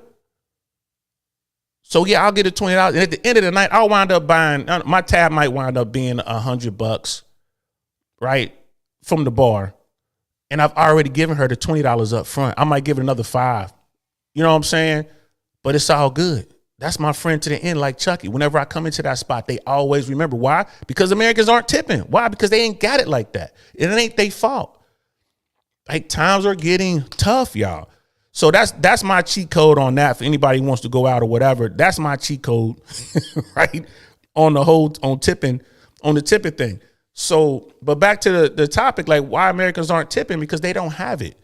So yeah, I'll get it $20, and at the end of the night, I'll wind up buying. My tab might wind up being $100, right, from the bar, and I've already given her the $20 up front. I might give it another $5. You know what I'm saying? But it's all good. That's my friend to the end, like Chucky. Whenever I come into that spot, they always remember. Why? Because Americans aren't tipping. Why? Because they ain't got it like that. It ain't their fault. Like, times are getting tough, y'all. So that's my cheat code on that. For anybody who wants to go out or whatever, that's my cheat code, right? On the tipping thing. So, but back to the topic, like why Americans aren't tipping, because they don't have it,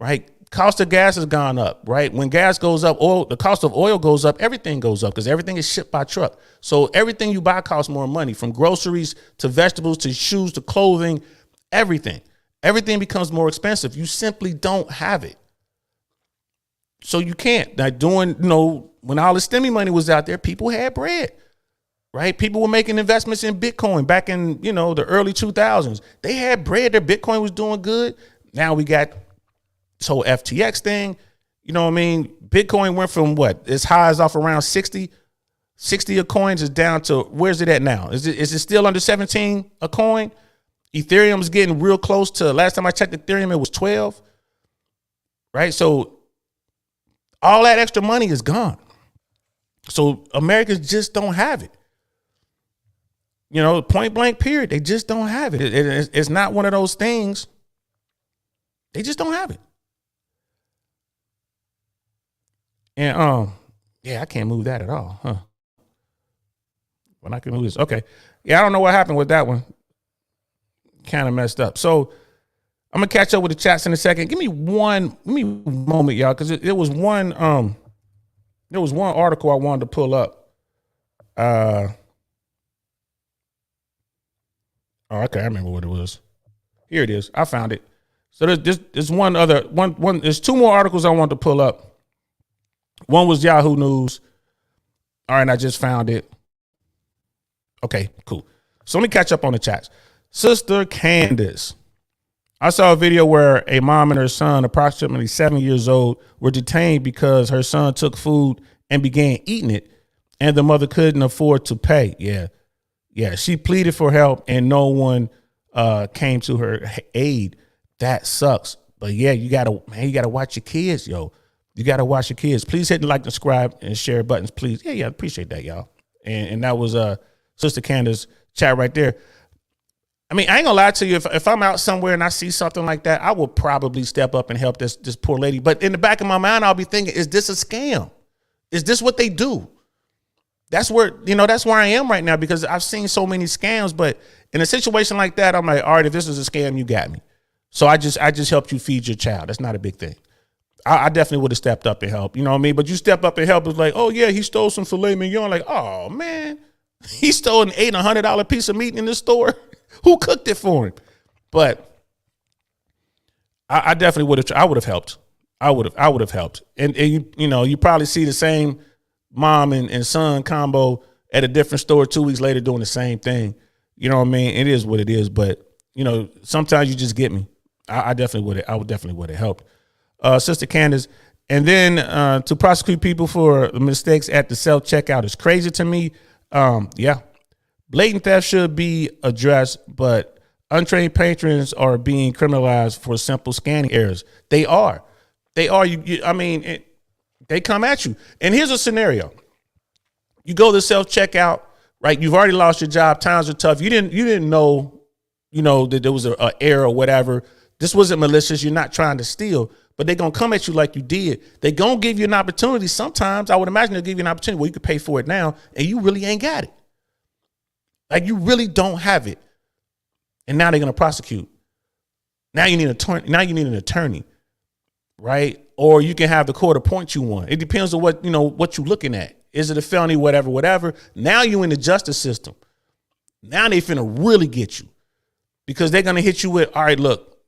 right? Cost of gas has gone up, right? When gas goes up, the cost of oil goes up, everything goes up because everything is shipped by truck. So everything you buy costs more money, from groceries to vegetables to shoes to clothing, everything. Everything becomes more expensive. You simply don't have it. So you can't. Like when all the stimmy money was out there, people had bread, right? People were making investments in Bitcoin back in, the early 2000s. They had bread. Their Bitcoin was doing good. Now we got this whole FTX thing. You know what I mean? Bitcoin went from as high as off around 60 of coins is down to, where's it at now? Is it still under 17 a coin? Ethereum's getting real close to, last time I checked Ethereum, it was 12, right? So all that extra money is gone. So Americans just don't have it. Point blank period. They just don't have it. It's not one of those things. They just don't have it. And I can't move that at all, huh? When I can move this. Okay. Yeah, I don't know what happened with that one. Kind of messed up. So I'm gonna catch up with the chats in a second. Give me one moment, y'all, because there was one article I wanted to pull up. Okay, I remember what it was. Here it is. I found it. So there's there's two more articles I wanted to pull up. One was Yahoo News. All right, I just found it. Okay, cool. So let me catch up on the chats. Sister Candace. I saw a video where a mom and her son, approximately 7 years old, were detained because her son took food and began eating it, and the mother couldn't afford to pay. Yeah. She pleaded for help, and no one came to her aid. That sucks. But yeah, you gotta watch your kids, yo. You gotta watch your kids. Please hit the like, subscribe, and share buttons, please. Yeah, appreciate that, y'all. And that was Sister Candace chat right there. I mean, I ain't gonna lie to you. If I'm out somewhere and I see something like that, I will probably step up and help this poor lady. But in the back of my mind, I'll be thinking, is this a scam? Is this what they do? That's where I am right now, because I've seen so many scams. But in a situation like that, I'm like, all right, if this is a scam, you got me. So I just helped you feed your child. That's not a big thing. I definitely would have stepped up and helped. You know what I mean? But you step up and help. It's like, oh yeah, he stole some filet mignon. Like, oh man, he stole an $800 piece of meat in the store. Who cooked it for him? But I definitely would have. I would have helped. I would have helped. And you probably see the same mom and son combo at a different store 2 weeks later doing the same thing. You know what I mean? It is what it is. But sometimes you just get me. I definitely would. I would definitely would have helped. Sister Candace. And then to prosecute people for mistakes at the self-checkout is crazy to me. Yeah. Blatant theft should be addressed, but untrained patrons are being criminalized for simple scanning errors. They are. They come at you. And here's a scenario. You go to self-checkout, right? You've already lost your job. Times are tough. You didn't know, that there was an error or whatever. This wasn't malicious. You're not trying to steal, but they're going to come at you like you did. They're going to give you an opportunity. Sometimes I would imagine they'll give you an opportunity where you could pay for it now and you really ain't got it. Like, you really don't have it. And now they're going to prosecute. Now you need an attorney, right? Or you can have the court appoint you one. It depends on what you're looking at. Is it a felony, whatever. Now you in the justice system. Now they finna really get you, because they're going to hit you with, all right, look,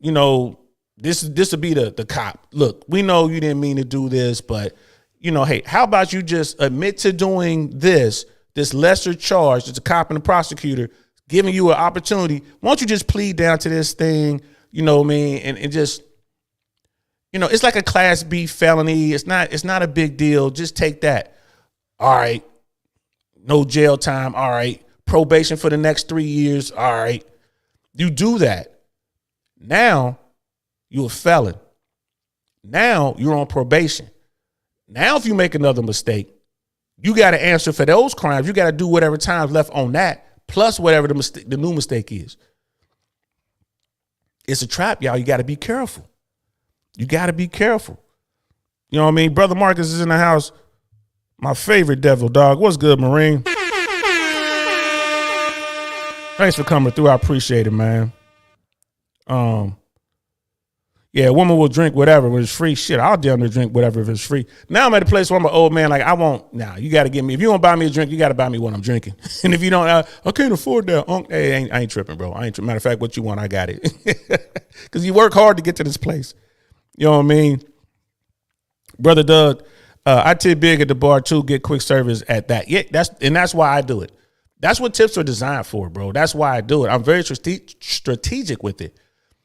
this will be the cop. Look, we know you didn't mean to do this, but hey, how about you just admit to doing this lesser charge, that's a cop and the prosecutor giving you an opportunity. Why don't you just plead down to this thing, and just, it's like a class B felony. It's not a big deal. Just take that. All right. No jail time. All right. Probation for the next 3 years. All right. You do that. Now you're a felon. Now you're on probation. Now, if you make another mistake, you got to answer for those crimes. You got to do whatever time's left on that, plus whatever the new mistake is. It's a trap, y'all. You got to be careful. You got to be careful. You know what I mean? Brother Marcus is in the house. My favorite devil, dog. What's good, Marine? Thanks for coming through. I appreciate it, man. Yeah, a woman will drink whatever when it's free. Shit, I'll damn near drink whatever if it's free. Now I'm at a place where I'm an old man. Like, I won't. Nah, you got to give me. If you don't buy me a drink, you got to buy me what I'm drinking. And if you don't, I can't afford that. Hey, I ain't tripping, bro. I ain't tripping. Matter of fact, what you want, I got it. Because you work hard to get to this place. You know what I mean? Brother Doug, I tip big at the bar too. Get quick service at that. Yeah, that's why I do it. That's what tips are designed for, bro. That's why I do it. I'm very strategic with it.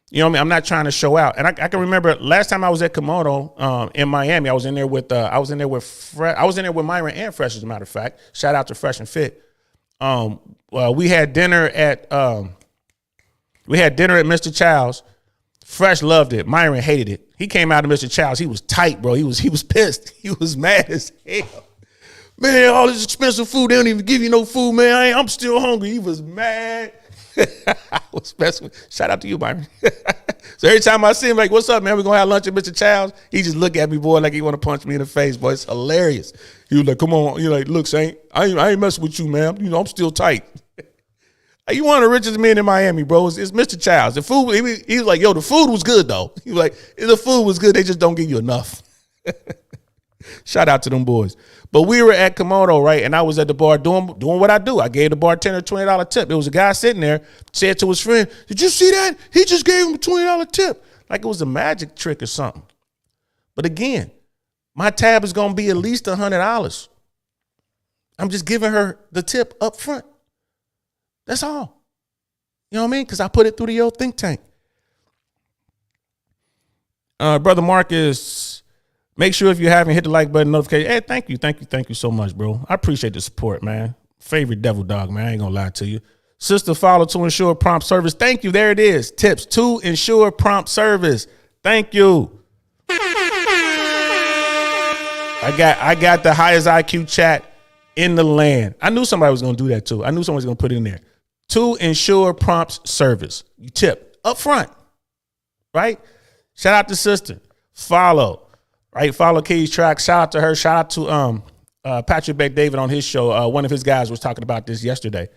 You know what I mean? I'm not trying to show out. And I can remember last time I was at Komodo in Miami. I was in there with Myron and Fresh, as a matter of fact. Shout out to Fresh and Fit. We had dinner at Mr. Child's. Fresh loved it. Myron hated it. He came out of Mr. Child's. He was tight, bro. He was pissed. He was mad as hell. Man, all this expensive food, they don't even give you no food, man. I'm still hungry. He was mad. I was messing with. Shout out to you, Byron. So every time I see him, like, what's up, man? We're going to have lunch at Mr. Child's. He just look at me, boy, like he want to punch me in the face, boy. It's hilarious. He was like, come on. You're like, look, Saint, I ain't messing with you, man. I'm still tight. You one of the richest men in Miami, bro. It's Mr. Child's. The food, he was like, yo, the food was good, though. He was like, the food was good. They just don't give you enough. Shout out to them boys. But we were at Komodo, right? And I was at the bar doing what I do. I gave the bartender a $20 tip. There was a guy sitting there, said to his friend, did you see that? He just gave him a $20 tip. Like it was a magic trick or something. But again, my tab is going to be at least $100. I'm just giving her the tip up front. That's all. You know what I mean? Because I put it through the old think tank. Brother Marcus, make sure if you haven't hit the like button notification. Hey, thank you so much, bro. I appreciate the support, man. Favorite devil dog, man. I ain't gonna lie to you. Sister, follow to ensure prompt service. Thank you. There it is. Tips to ensure prompt service. Thank you. I got the highest IQ chat in the land. I knew somebody was gonna do that too. I knew somebody was gonna put it in there. To ensure prompt service. You tip up front, right? Shout out to sister. Follow. Right, follow Key's track. Shout out to her. Shout out to Patrick Beck David on his show. One of his guys was talking about this yesterday.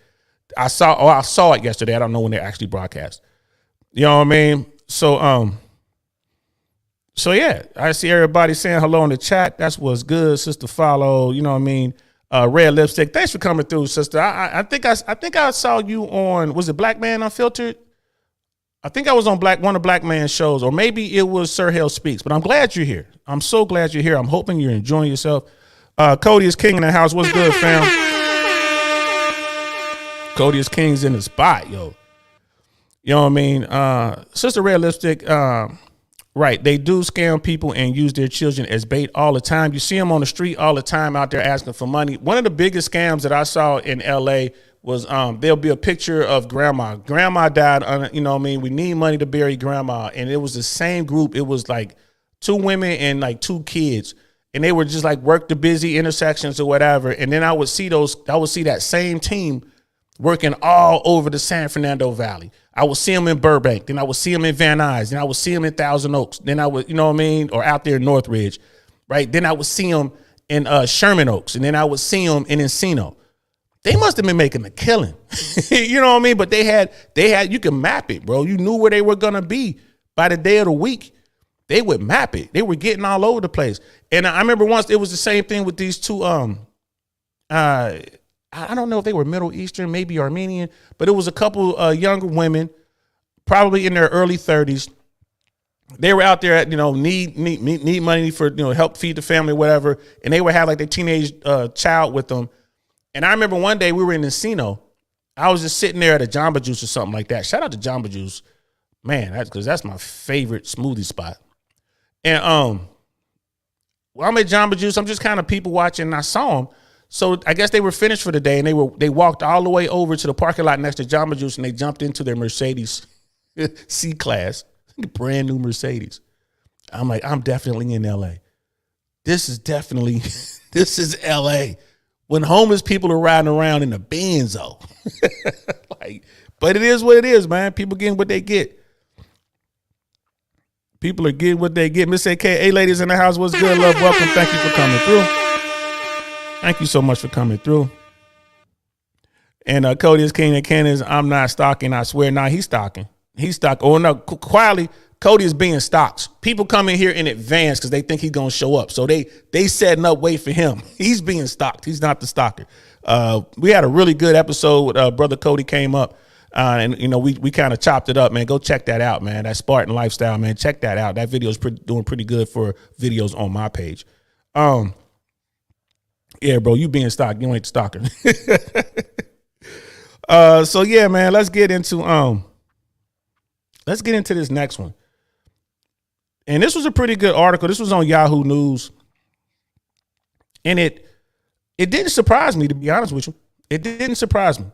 I saw it yesterday. I don't know when they actually broadcast. You know what I mean? So yeah, I see everybody saying hello in the chat. That's what's good, sister. Follow. You know what I mean? Red Lipstick. Thanks for coming through, sister. I think I saw you on, was it Black Man Unfiltered? I think I was on one of Black Man's shows, or maybe it was Sir Hale Speaks, but I'm glad you're here. I'm so glad you're here. I'm hoping you're enjoying yourself. Cody is king in the house. What's good, fam? Cody is king's in the spot, yo. You know what I mean? Sister Red Lipstick, right. They do scam people and use their children as bait all the time. You see them on the street all the time out there asking for money. One of the biggest scams that I saw in LA was there'll be a picture of grandma. Grandma died, you know what I mean? We need money to bury grandma. And it was the same group. It was like 2 women and like 2 kids. And they were just like work the busy intersections or whatever. And then I would see that same team working all over the San Fernando Valley. I would see them in Burbank. Then I would see them in Van Nuys. Then I would see them in Thousand Oaks. Then I would, you know what I mean? Or out there in Northridge, right? Then I would see them in Sherman Oaks. And then I would see them in Encino. They must have been making a killing. You know what I mean? But they had, you can map it, bro. You knew where they were going to be by the day of the week. They would map it. They were getting all over the place. And I remember once it was the same thing with these two, I don't know if they were Middle Eastern, maybe Armenian, but it was a couple younger women, probably in their early 30s. They were out there, need money for, help feed the family, whatever. And they would have like their teenage child with them. And I remember one day we were in Encino. I was just sitting there at a Jamba Juice or something like that. Shout out to Jamba Juice. Man, because that's my favorite smoothie spot. And while I'm at Jamba Juice, I'm just kind of people watching, and I saw them. So I guess they were finished for the day, and they walked all the way over to the parking lot next to Jamba Juice, and they jumped into their Mercedes C-Class, brand new Mercedes. I'm like, I'm definitely in LA. This is LA. When homeless people are riding around in a Benzo. But it is what it is, man. People getting what they get. People are getting what they get. Miss AK, hey, ladies in the house, what's good? Love, welcome. Thank you for coming through. Thank you so much for coming through. And Cody is king of cannons. I'm not stalking, I swear. Nah, he's stalking. He's stalking. Oh, no, quietly, Cody is being stalked. People come in here in advance because they think he's going to show up. So they setting up, wait for him. He's being stalked. He's not the stalker. We had a really good episode. Brother Cody came up. And we kind of chopped it up, man. Go check that out, man. That Spartan lifestyle, man. Check that out. That video is doing pretty good for videos on my page. Yeah, bro, you being stalked. You ain't the stalker. So yeah, man. Let's get into this next one. And this was a pretty good article. This was on Yahoo News, and it didn't surprise me, to be honest with you. It didn't surprise me.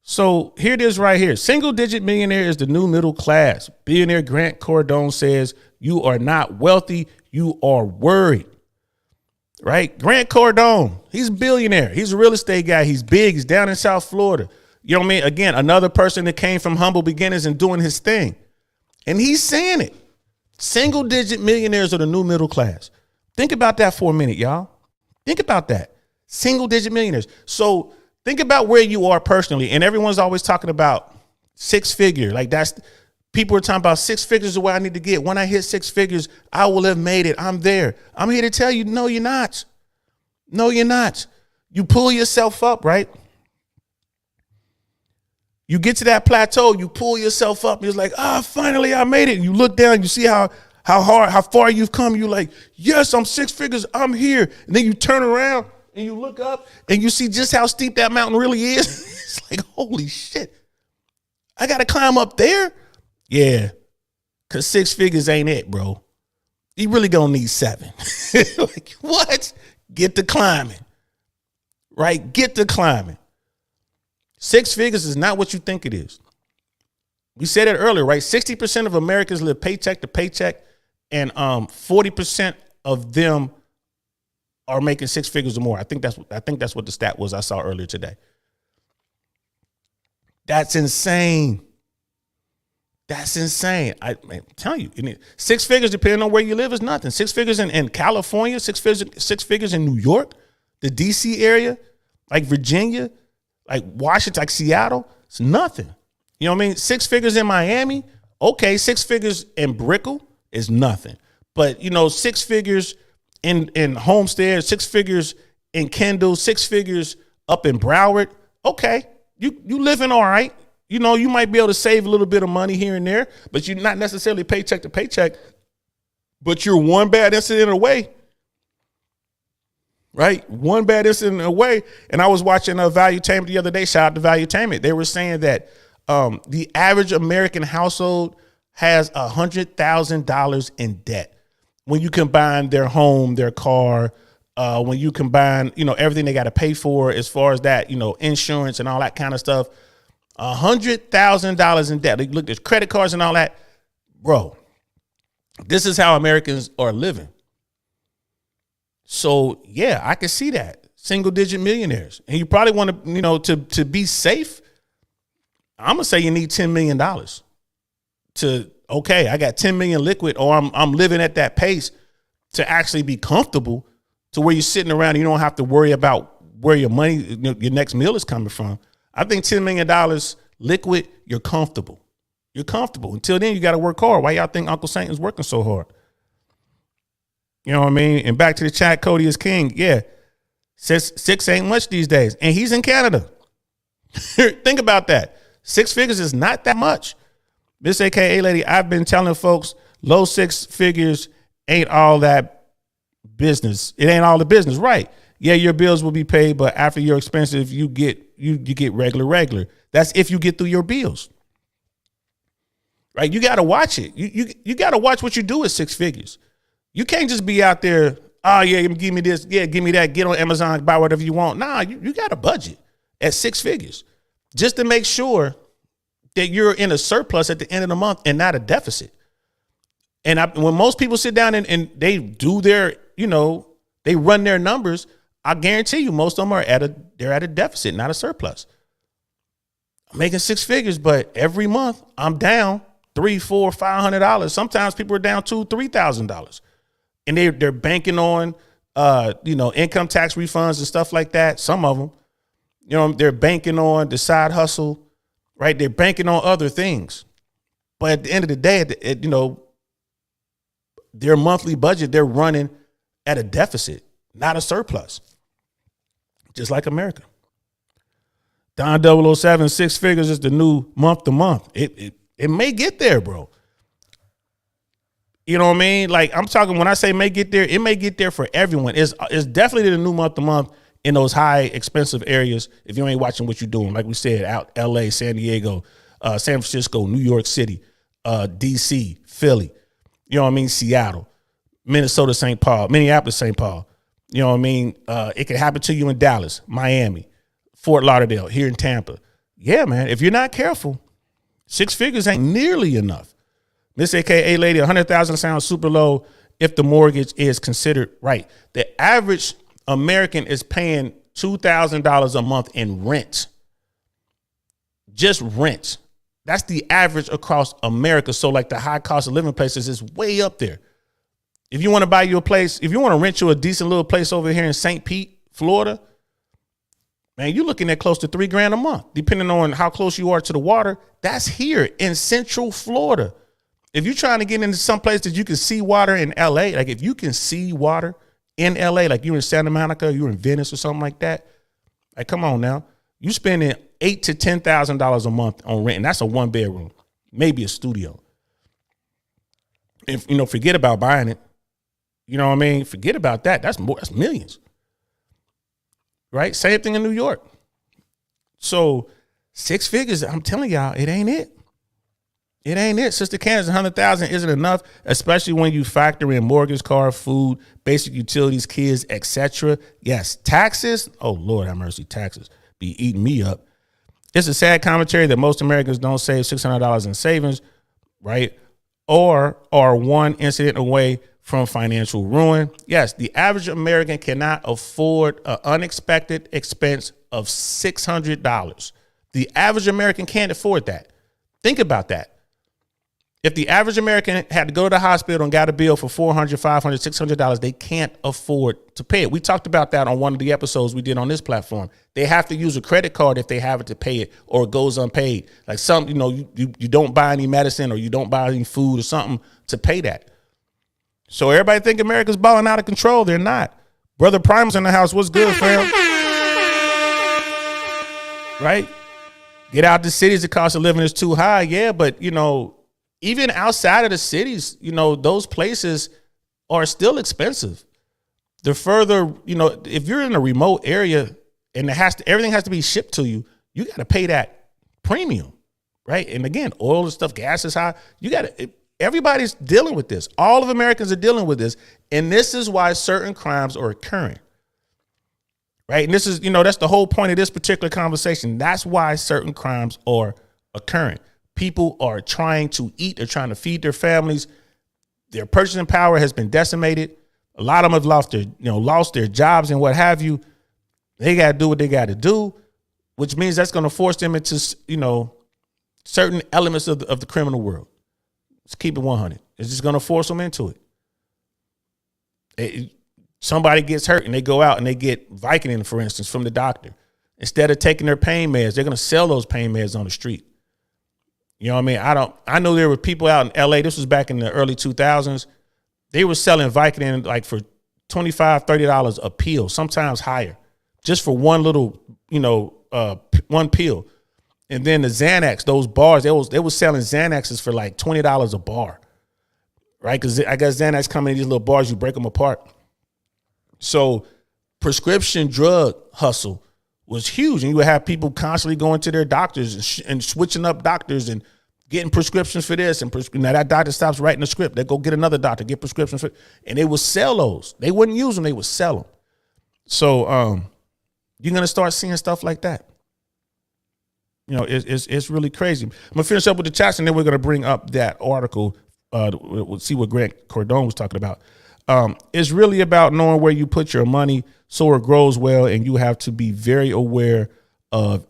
So here it is right here. Single-digit millionaire is the new middle class. Billionaire Grant Cardone says you are not wealthy, you are worried. Right? Grant Cardone, he's a billionaire. He's a real estate guy. He's big. He's down in South Florida. You know what I mean? Again, another person that came from humble beginnings and doing his thing. And he's saying it. Single-digit millionaires are the new middle class. Think about that for a minute, y'all. Think about that. Single-digit millionaires. So think about where you are personally, and everyone's always talking about six figure. Like people are talking about 6 figures is where I need to get. When I hit 6 figures, I will have made it. I'm there. I'm here to tell you, no, you're not. No, you're not. You pull yourself up, right? You get to that plateau, you pull yourself up, and you're like, finally I made it. And you look down, you see how far you've come. You're like, yes, I'm 6 figures, I'm here. And then you turn around and you look up and you see just how steep that mountain really is. It's like, holy shit. I got to climb up there? Yeah, because 6 figures ain't it, bro. You really going to need 7. Like, what? Get to climbing, right? Get to climbing. 6 figures is not what you think it is. We said it earlier, right? 60% of Americans live paycheck to paycheck, and 40% of them are making 6 figures or more. I think that's what the stat was I saw earlier today. That's insane. That's insane. I'm telling you, 6 figures, depending on where you live, is nothing. 6 figures in California, 6 figures in New York, the DC area, like Virginia, like Washington, like Seattle, it's nothing. You know what I mean? 6 figures in Miami, okay. 6 figures in Brickell is nothing. But 6 figures in Homestead, 6 figures in Kendall, 6 figures up in Broward, okay. You living all right. You might be able to save a little bit of money here and there, but you're not necessarily paycheck to paycheck, but you're one bad incident away. Right? One bad incident away. And I was watching Valuetainment the other day. Shout out to Valuetainment. They were saying that the average American household has $100,000 in debt. When you combine their home, their car, when you combine, everything they got to pay for as far as that, insurance and all that kind of stuff, $100,000 in debt. Like, look, there's credit cards and all that. Bro, this is how Americans are living. So, yeah, I can see that. Single digit millionaires. And you probably want to, to be safe. I'm going to say you need $10 million okay, I got 10 million liquid, or I'm living at that pace to actually be comfortable to where you're sitting around and you don't have to worry about where your money, your next meal is coming from. I think $10 million liquid, you're comfortable. You're comfortable. Until then, you got to work hard. Why y'all think Uncle Saint is working so hard? You know what I mean? And back to the chat, Cody is king. Yeah. Six ain't much these days. And he's in Canada. Think about that. 6 figures is not that much. Miss AKA lady, I've been telling folks low 6 figures ain't all that business. It ain't all the business, right? Yeah, your bills will be paid, but after your expenses, you get regular. That's if you get through your bills. Right? You got to watch it. You got to watch what you do with 6 figures. You can't just be out there, oh yeah, give me this, yeah, give me that, get on Amazon, buy whatever you want. Nah, you got a budget at 6 figures just to make sure that you're in a surplus at the end of the month and not a deficit. And when most people sit down and they do their, they run their numbers, I guarantee you most of them are they're at a deficit, not a surplus. I'm making 6 figures, but every month I'm down $300, $400, $500. Sometimes people are down $2,000, $3,000. And they're banking on, income tax refunds and stuff like that. Some of them, they're banking on the side hustle, right? They're banking on other things. But at the end of the day, their monthly budget, they're running at a deficit, not a surplus. Just like America. Don 007, 6 figures is the new month to month. It may get there, bro. You know what I mean? Like I'm talking, when I say may get there, it may get there for everyone. It's definitely the new month to month in those high expensive areas. If you ain't watching what you're doing, like we said, out LA, San Diego, San Francisco, New York City, DC, Philly, you know what I mean? Seattle, Minnesota, St. Paul, Minneapolis, St. Paul. You know what I mean? It can happen to you in Dallas, Miami, Fort Lauderdale, here in Tampa. Yeah, man. If you're not careful, 6 figures ain't nearly enough. Miss AKA lady, 100,000 sounds super low if the mortgage is considered right. The average American is paying $2,000 a month in rent. Just rent. That's the average across America. So like the high cost of living places is way up there. If you want to buy you a place, if you want to rent you a decent little place over here in St. Pete, Florida, man, you're looking at close to $3,000 a month, depending on how close you are to the water. That's here in Central Florida. If you're trying to get into some place that you can see water in LA, like if you can see water in LA, like you're in Santa Monica, you're in Venice or something like that, like come on now, you spending $8,000 to $10,000 a month on rent, and that's a 1-bedroom, maybe a studio. If forget about buying it. You know what I mean? Forget about that. That's millions. Right? Same thing in New York. So 6 figures, I'm telling y'all, it ain't it. It ain't it. Sister Candace, 100,000 isn't enough, especially when you factor in mortgage, car, food, basic utilities, kids, etc. Yes, taxes. Oh, Lord have mercy, taxes be eating me up. It's a sad commentary that most Americans don't save $600 in savings, right? Or are one incident away from financial ruin. Yes, the average American cannot afford an unexpected expense of $600. The average American can't afford that. Think about that. If the average American had to go to the hospital and got a bill for $400, $500, $600, they can't afford to pay it. We talked about that on one of the episodes we did on this platform. They have to use a credit card if they have it to pay it, or it goes unpaid. Like you don't buy any medicine or you don't buy any food or something to pay that. So everybody think America's balling out of control. They're not. Brother Prime's in the house. What's good, fam? Right? Get out the cities. The cost of living is too high. Yeah, but even outside of the cities, those places are still expensive. The further, if you're in a remote area and everything has to be shipped to you, you got to pay that premium, right? And again, oil and stuff, gas is high. Everybody's dealing with this. All of Americans are dealing with this. And this is why certain crimes are occurring, right? And this is, that's the whole point of this particular conversation. That's why certain crimes are occurring. People are trying to eat. They're trying to feed their families. Their purchasing power has been decimated. A lot of them have lost their jobs and what have you. They got to do what they got to do, which means that's going to force them into, certain elements of the criminal world. Let's keep it 100. It's just going to force them into it. Somebody gets hurt and they go out and they get Vicodin, for instance, from the doctor. Instead of taking their pain meds, they're going to sell those pain meds on the street. You know what I mean? I know there were people out in LA. This was back in the early 2000s. They were selling Vicodin like for $25, $30 a pill, sometimes higher, just for one little, one pill. And then the Xanax, those bars, they were selling Xanaxes for like $20 a bar, right? Because I guess Xanax come in these little bars, you break them apart. So prescription drug hustle was huge. And you would have people constantly going to their doctors and switching up doctors and getting prescriptions for this. And now that doctor stops writing the script. They go get another doctor, get prescriptions for, and they would sell those. They wouldn't use them. They would sell them. So you're going to start seeing stuff like that. It's really crazy. I'm going to finish up with the chats, and then we're going to bring up that article. We'll see what Grant Cardone was talking about. It's really about knowing where you put your money so it grows well, and you have to be very aware of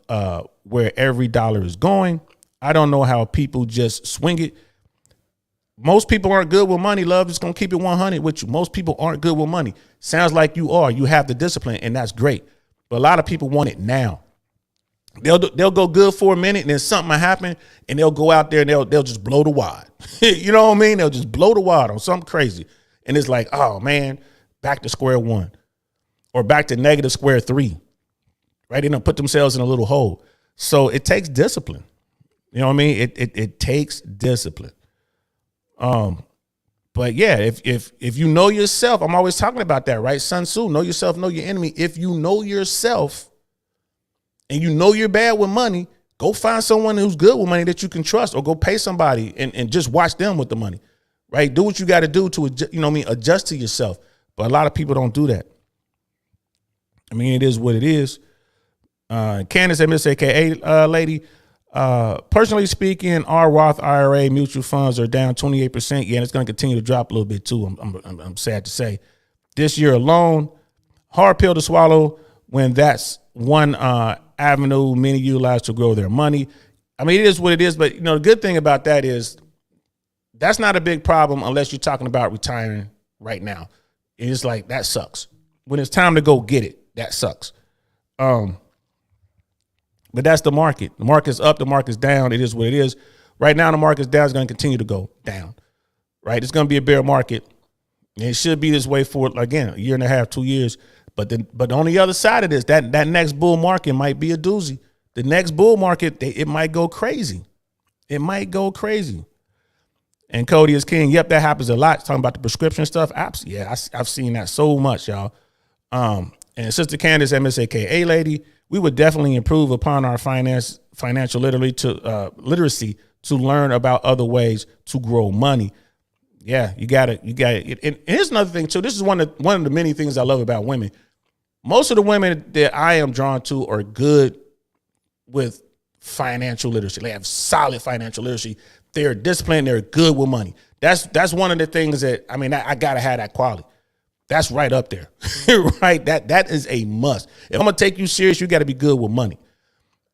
where every dollar is going. I don't know how people just swing it. Most people aren't good with money, love. Just going to keep it 100 with you. Most people aren't good with money. Sounds like you are. You have the discipline, and that's great. But a lot of people want it now. They'll go good for a minute, and then something will happen, and they'll go out there and they'll just blow the wad. You know what I mean? They'll just blow the wad on something crazy. And it's like, oh man, back to square one or back to negative square three, right? They don't put themselves in a little hole. So it takes discipline. You know what I mean? It takes discipline. But yeah, if you know yourself, I'm always talking about that, right? Sun Tzu, know yourself, know your enemy. If you know yourself and you know you're bad with money, go find someone who's good with money that you can trust, or go pay somebody and just watch them with the money. Right? Do what you got to do to, adjust to yourself. But a lot of people don't do that. I mean, it is what it is. Candace, Miss AKA lady, personally speaking, our Roth IRA mutual funds are down 28%. Yeah, and it's going to continue to drop a little bit too. I'm sad to say. This year alone, hard pill to swallow when that's one avenue many utilize to grow their money. I mean, it is what it is. But, the good thing about that is, that's not a big problem unless you're talking about retiring right now. It's like, that sucks. When it's time to go get it, that sucks. But that's the market. The market's up, the market's down. It is what it is. Right now, the market's down. It's going to continue to go down. Right? It's going to be a bear market. And it should be this way for, again, a year and a half, 2 years. But on the other side of this, that next bull market might be a doozy. The next bull market, it might go crazy. It might go crazy. And Cody is king. Yep, that happens a lot. Talking about the prescription stuff. Yeah, I've seen that so much, y'all. And Sister Candace, MSAKA lady, we would definitely improve upon our financial literacy to learn about other ways to grow money. Yeah, you got it. And here's another thing too. This is one of the many things I love about women. Most of the women that I am drawn to are good with financial literacy. They have solid financial literacy. They're disciplined. They're good with money. That's one of the things that, I gotta have that quality. That's right up there, right? That is a must. If I'm gonna take you serious, you got to be good with money.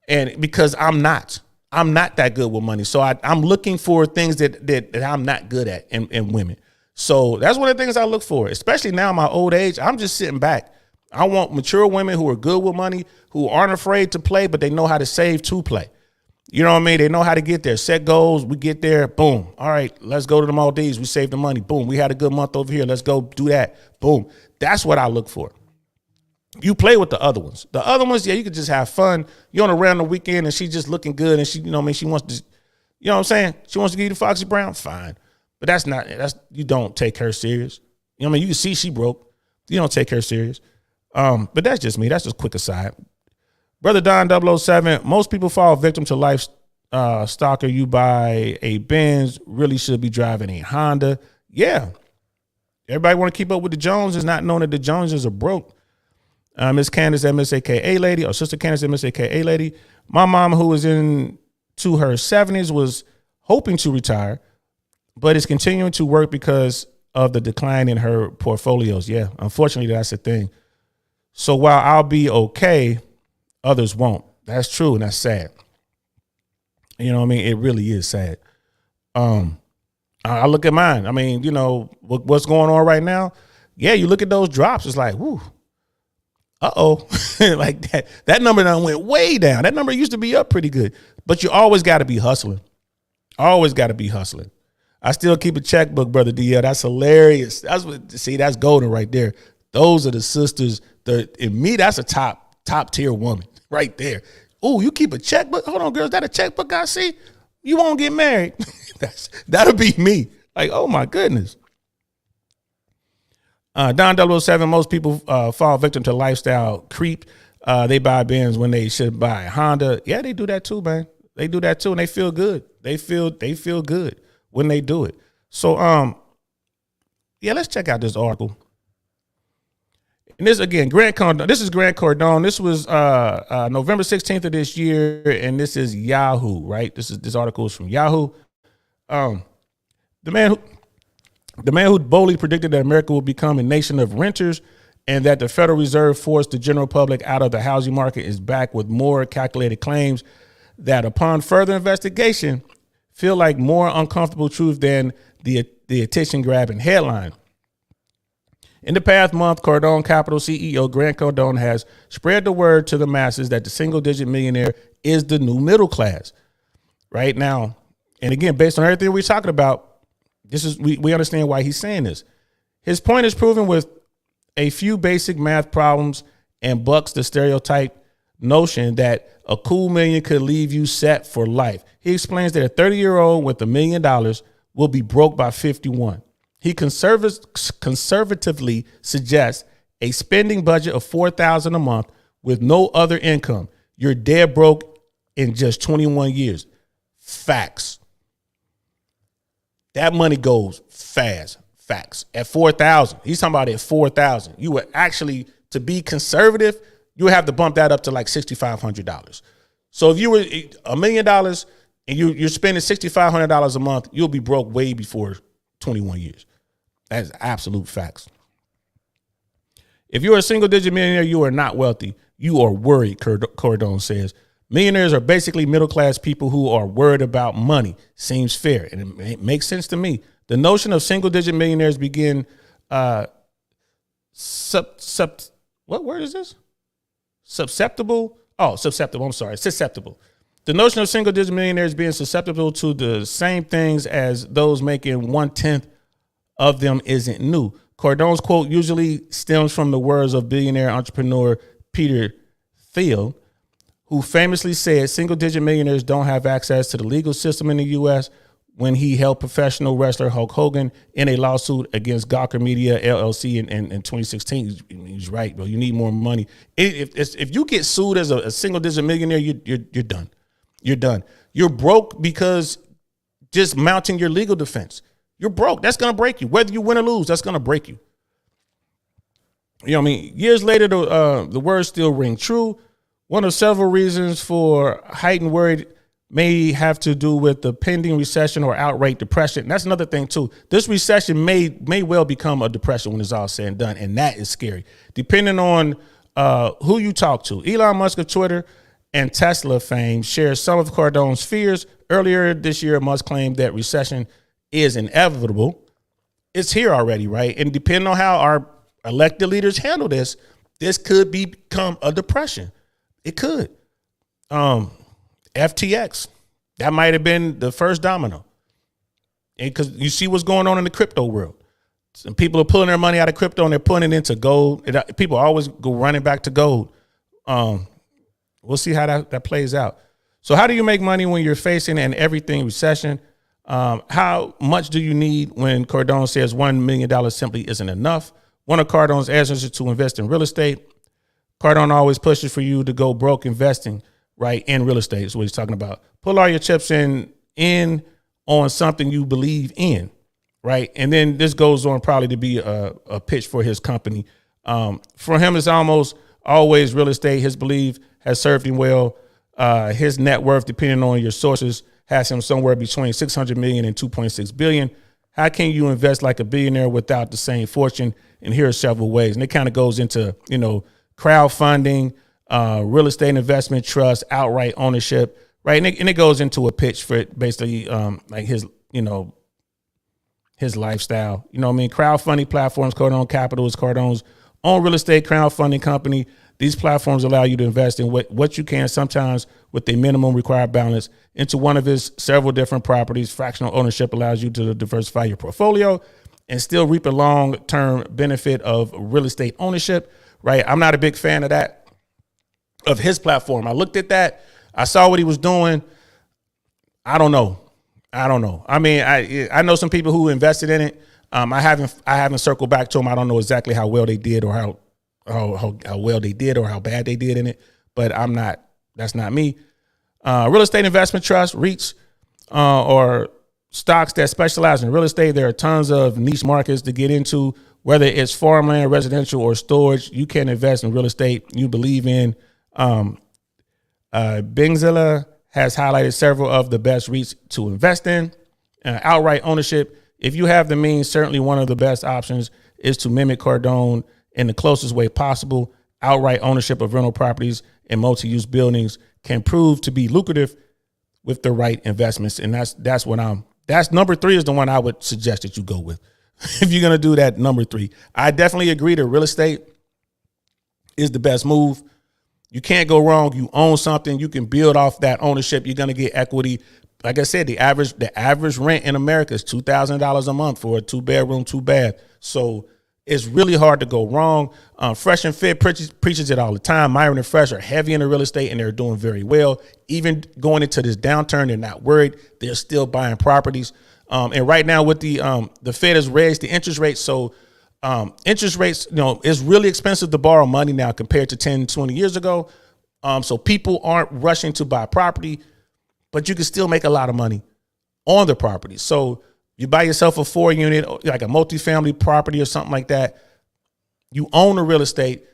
And because I'm not that good with money, so I'm looking for things that I'm not good at in women. So that's one of the things I look for, especially now in my old age. I'm just sitting back. I want mature women who are good with money, who aren't afraid to play, but they know how to save to play. You know what I mean? They know how to get there. Set goals. We get there. Boom. All right, let's go to the Maldives. We save the money. Boom. We had a good month over here. Let's go do that. Boom. That's what I look for. You play with the other ones. The other ones, yeah, you could just have fun. You're on a random weekend and she's just looking good and she, she wants to, you know what I'm saying? She wants to give you the Foxy Brown. Fine. But you don't take her serious. You can see she broke. You don't take her serious. But that's just me. That's just a quick aside. Brother Don 007, most people fall victim to life stalker. You buy a Benz, really should be driving a Honda. Yeah. Everybody want to keep up with the Joneses, not knowing that the Joneses are broke. Miss Candace, MSAKA lady, or Sister Candace, MSAKA lady. My mom, who was into her 70s, was hoping to retire, but is continuing to work because of the decline in her portfolios. Yeah, unfortunately, that's the thing. So while I'll be okay, others won't. That's true, and that's sad. You know what I mean? It really is sad. I look at mine. What's going on right now? yeah, you look at those drops, it's like, whoo, like that number done went way down. That number used to be up pretty good, but you always got to be hustling. Always got to be hustling. I still keep a checkbook, brother DL. That's hilarious. That's golden right there. Those are the sisters. In me, that's a top tier woman right there. Oh, you keep a checkbook? Hold on, girl. Is that a checkbook I see? You won't get married. That'll be me. Like, oh my goodness. Don 007, most people fall victim to lifestyle creep. They buy Benz when they should buy a Honda. Yeah, they do that too, man. They do that too, and they feel good. They feel good when they do it. So, yeah, let's check out this article. And this again, Grant Cardone. This is Grant Cardone. This was November 16th of this year, and this is Yahoo, right? This article is from Yahoo. The man who boldly predicted that America will become a nation of renters and that the Federal Reserve forced the general public out of the housing market is back with more calculated claims that, upon further investigation, feel like more uncomfortable truth than the attention-grabbing headline. In the past month, Cardone Capital CEO Grant Cardone has spread the word to the masses that the single-digit millionaire is the new middle class. Right now, and again, based on everything we're talking about, we understand why he's saying this. His point is proven with a few basic math problems and bucks the stereotype notion that a cool million could leave you set for life. He explains that a 30-year-old with $1 million will be broke by 51. He conservatively suggests a spending budget of $4,000 a month with no other income. You're dead broke in just 21 years. Facts. That money goes fast. Facts. At 4,000, he's talking about at 4,000. You would actually, to be conservative, you would have to bump that up to like $6,500. So if you were $1 million and you're spending $6,500 a month, you'll be broke way before 21 years. That's absolute facts. If you're a single-digit millionaire, you are not wealthy. You are worried, Cardone says. Millionaires are basically middle-class people who are worried about money. Seems fair, and it makes sense to me. The notion of single-digit millionaires begin what word is this? Susceptible. I'm sorry. Susceptible. The notion of single-digit millionaires being susceptible to the same things as those making 1/10 of them isn't new. Cardone's quote usually stems from the words of billionaire entrepreneur Peter Thiel, who famously said single-digit millionaires don't have access to the legal system in the U.S. when he helped professional wrestler Hulk Hogan in a lawsuit against Gawker Media LLC in 2016. He's right, bro. You need more money. If you get sued as a single-digit millionaire, you're done. You're done. You're broke because just mounting your legal defense. You're broke. That's going to break you. Whether you win or lose, that's going to break you. You know what I mean? Years later, the words still ring true. One of several reasons for heightened worry may have to do with the pending recession or outright depression. And that's another thing, too. This recession may well become a depression when it's all said and done, and that is scary. Depending on who you talk to. Elon Musk of Twitter and Tesla fame shares some of Cardone's fears. Earlier this year, Musk claimed that recession is inevitable. It's here already, right? And depending on how our elected leaders handle this could become a depression. It could. FTX, that might have been the first domino. And because you see what's going on in the crypto world. Some people are pulling their money out of crypto and they're putting it into gold. People always go running back to gold. We'll see how that plays out. So how do you make money when you're facing an everything recession? How much do you need when Cardone says $1 million simply isn't enough? One of Cardone's answers is to invest in real estate. Cardone always pushes for you to go broke investing, right, in real estate is what he's talking about. Pull all your chips in on something you believe in, right? And then this goes on probably to be a pitch for his company. For him, it's almost always real estate. His belief has served him well. His net worth, depending on your sources, has him somewhere between 600 million and 2.6 billion. How can you invest like a billionaire without the same fortune? And here are several ways. And it kind of goes into, crowdfunding, real estate investment trust, outright ownership, right? And it goes into a pitch for basically like his, his lifestyle. You know what I mean? Crowdfunding platforms, Cardone Capital is Cardone's own real estate crowdfunding company. These platforms allow you to invest in what you can, sometimes with a minimum required balance, into one of his several different properties. Fractional ownership allows you to diversify your portfolio and still reap a long-term benefit of real estate ownership, right? I'm not a big fan of that, of his platform. I looked at that. I saw what he was doing. I don't know. I mean, I know some people who invested in it. I haven't circled back to them. I don't know exactly how well they did or how well they did or how bad they did in it, but that's not me. Real estate investment trust, REITs, or stocks that specialize in real estate. There are tons of niche markets to get into, whether it's farmland, residential, or storage. You can invest in real estate you believe in. Bingzilla has highlighted several of the best REITs to invest in. Outright ownership. If you have the means, certainly one of the best options is to mimic Cardone in the closest way possible. Outright ownership of rental properties and multi-use buildings can prove to be lucrative with the right investments. And that's number 3 is the one I would suggest that you go with. If you're going to do that, number 3, I definitely agree that real estate is the best move. You can't go wrong. You own something. You can build off that ownership. You're going to get equity. Like I said, the average rent in America is $2,000 a month for a 2-bedroom, 2-bath. So it's really hard to go wrong. Fresh and Fit preaches it all the time. Myron and Fresh are heavy into real estate, and they're doing very well. Even going into this downturn, they're not worried. They're still buying properties. And right now, with the Fed has raised the interest rates, so interest rates, it's really expensive to borrow money now compared to 10, 20 years ago. So people aren't rushing to buy property, but you can still make a lot of money on the property. So you buy yourself a 4-unit, like a multifamily property or something like that. You own the real estate.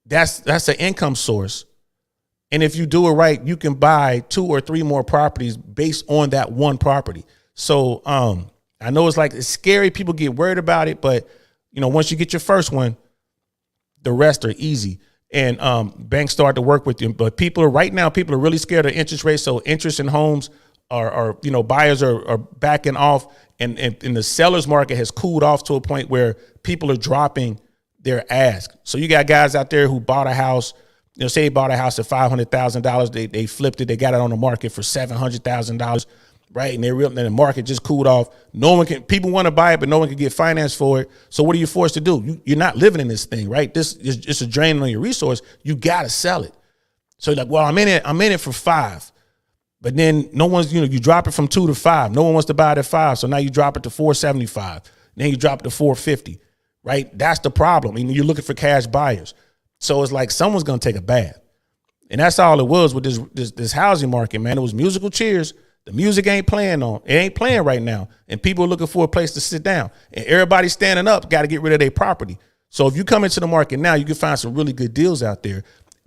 That's an income source. And if you do it right, you can buy 2 or 3 more properties based on that one property. So I know it's scary. People get worried about it, but once you get your first one, the rest are easy. And banks start to work with you. But people are really scared of interest rates. So interest in homes are buyers are backing off, and the seller's market has cooled off to a point where people are dropping their ask. So you got guys out there who bought a house, say they bought a house at $500,000, they flipped it, they got it on the market for $700,000, right? And and the market just cooled off. People want to buy it, but no one can get finance for it. So what are you forced to do? You're not living in this thing, right? This is just a drain on your resource. You got to sell it. So you're like, well, I'm in it for 5. But then no one's, you drop it from 2 to 5. No one wants to buy it at 5. So now you drop it to 475. Then you drop it to 450, right? That's the problem. I mean, you're looking for cash buyers. So it's like someone's going to take a bath. And that's all it was with this housing market, man. It was musical chairs. The music ain't playing right now. And people are looking for a place to sit down. And everybody standing up got to get rid of their property. So if you come into the market now, you can find some really good deals out there,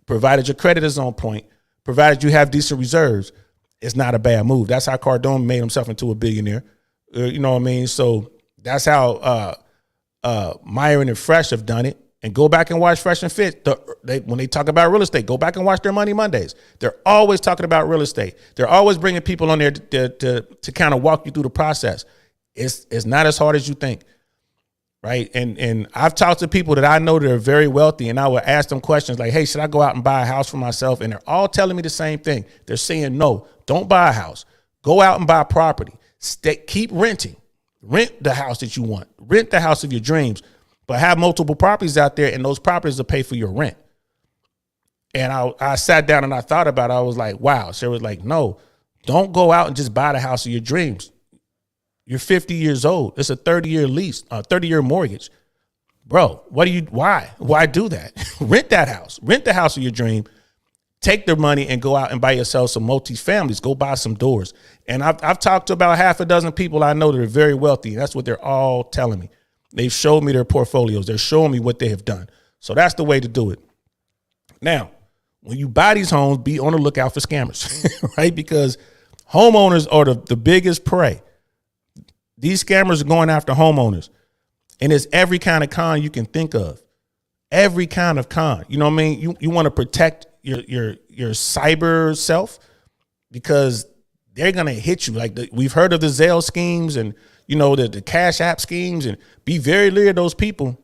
provided your credit is on point, provided you have decent reserves. It's not a bad move. That's how Cardone made himself into a billionaire. You know what I mean? So that's how Myron and Fresh have done it. And go back and watch Fresh and Fit. When they talk about real estate, go back and watch their Money Mondays. They're always talking about real estate. They're always bringing people on there to kind of walk you through the process. It's not as hard as you think, right? And I've talked to people that I know that are very wealthy, and I would ask them questions like, hey, should I go out and buy a house for myself? And they're all telling me the same thing. They're saying, no, don't buy a house. Go out and buy property. Keep renting. Rent the house that you want. Rent the house of your dreams. But have multiple properties out there, and those properties will pay for your rent. And I sat down and I thought about it. I was like, wow. Sarah was like, no, don't go out and just buy the house of your dreams. You're 50 years old. It's a 30-year lease, a 30-year mortgage. Bro, why? Why do that? Rent that house. Rent the house of your dream. Take their money and go out and buy yourself some multi-families. Go buy some doors. And I've talked to about half a dozen people I know that are very wealthy. That's what they're all telling me. They've showed me their portfolios. They're showing me what they have done. So that's the way to do it. Now, when you buy these homes, be on the lookout for scammers, right? Because homeowners are the biggest prey. These scammers are going after homeowners. And it's every kind of con you can think of. Every kind of con. You know what I mean? You want to protect your cyber self because they're going to hit you. Like we've heard of the Zelle schemes, and the Cash App schemes, and be very leery of those people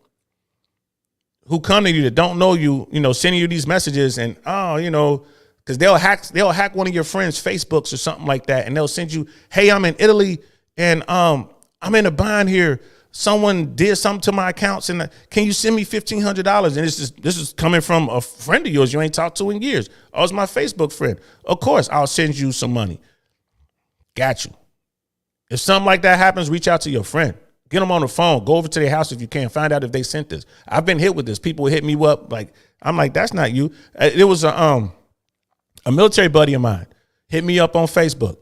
who come to you that don't know you, sending you these messages and, because they'll hack one of your friends' Facebooks or something like that. And they'll send you, hey, I'm in Italy and I'm in a bind here. Someone did something to my accounts and can you send me $1,500? And this is coming from a friend of yours you ain't talked to in years. Oh, it's my Facebook friend. Of course, I'll send you some money. Got you. If something like that happens, reach out to your friend. Get them on the phone. Go over to their house if you can. Find out if they sent this. I've been hit with this. People hit me up I'm like, that's not you. It was a military buddy of mine hit me up on Facebook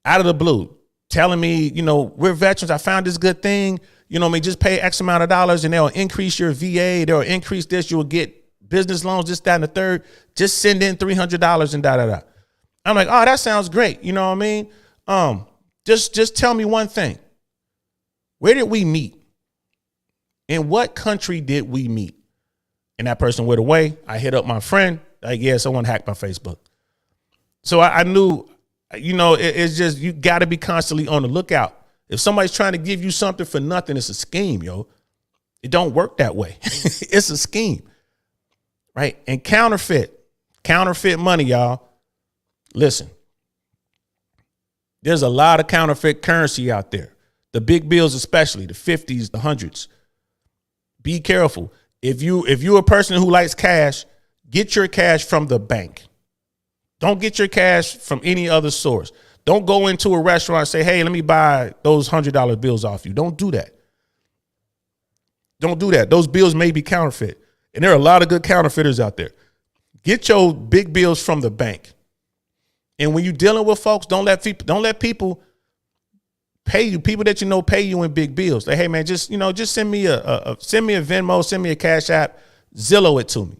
out of the blue, telling me, we're veterans. I found this good thing. Just pay X amount of dollars and they'll increase your VA. They'll increase this. You'll get business loans, this, that, and the third. Just send in $300 and da. I'm like, oh, that sounds great. You know what I mean? Just tell me one thing. Where did we meet? In what country did we meet? And that person went away. I hit up my friend. Like, yeah, someone hacked my Facebook. So I knew, it's just, you got to be constantly on the lookout. If somebody's trying to give you something for nothing, it's a scheme, yo. It don't work that way. It's a scheme, right? And counterfeit money, y'all. Listen, there's a lot of counterfeit currency out there. The big bills, especially the 50s, the 100s. Be careful. If you're a person who likes cash, get your cash from the bank. Don't get your cash from any other source. Don't go into a restaurant and say, hey, let me buy those $100 bills off you. Don't do that. Don't do that. Those bills may be counterfeit. And there are a lot of good counterfeiters out there. Get your big bills from the bank. And when you're dealing with folks, don't let people pay you. People that pay you in big bills. Like, hey man, just send me a Venmo, send me a Cash App, Zillow it to me.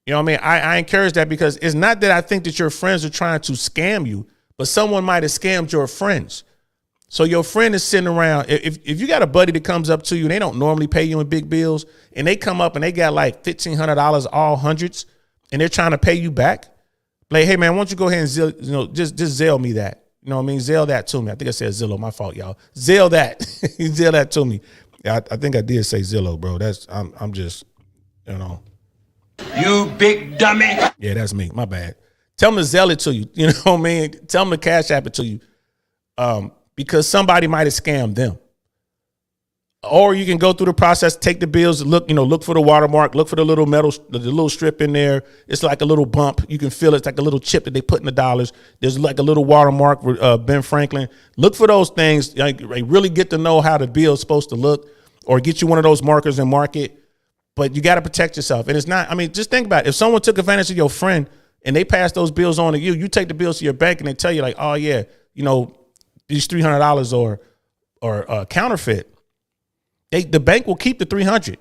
You know what I mean? I encourage that because it's not that I think that your friends are trying to scam you, but someone might have scammed your friends. So your friend is sitting around. If you got a buddy that comes up to you and they don't normally pay you in big bills, and they come up and they got like $1,500, all hundreds, and they're trying to pay you back, like, hey man, why don't you go ahead and just Zelle me that? You know what I mean? Zelle that to me. I think I said Zillow. My fault, y'all. Zelle that. Zelle that to me. I think I did say Zillow, bro. I'm just, You big dummy. Yeah, that's me. My bad. Tell them to Zelle it to you. You know what I mean? Tell them to Cash App it to you. Because somebody might have scammed them. Or you can go through the process, take the bills, look for the watermark, look for the little metal, the little strip in there. It's like a little bump. You can feel it. It's like a little chip that they put in the dollars. There's like a little watermark with Ben Franklin. Look for those things. Like, really get to know how the bill is supposed to look, or get you one of those markers and mark it. But you got to protect yourself. And it's not, just think about it. If someone took advantage of your friend and they pass those bills on to you, you take the bills to your bank and they tell you like, oh yeah, these $300 or counterfeit. The bank will keep the $300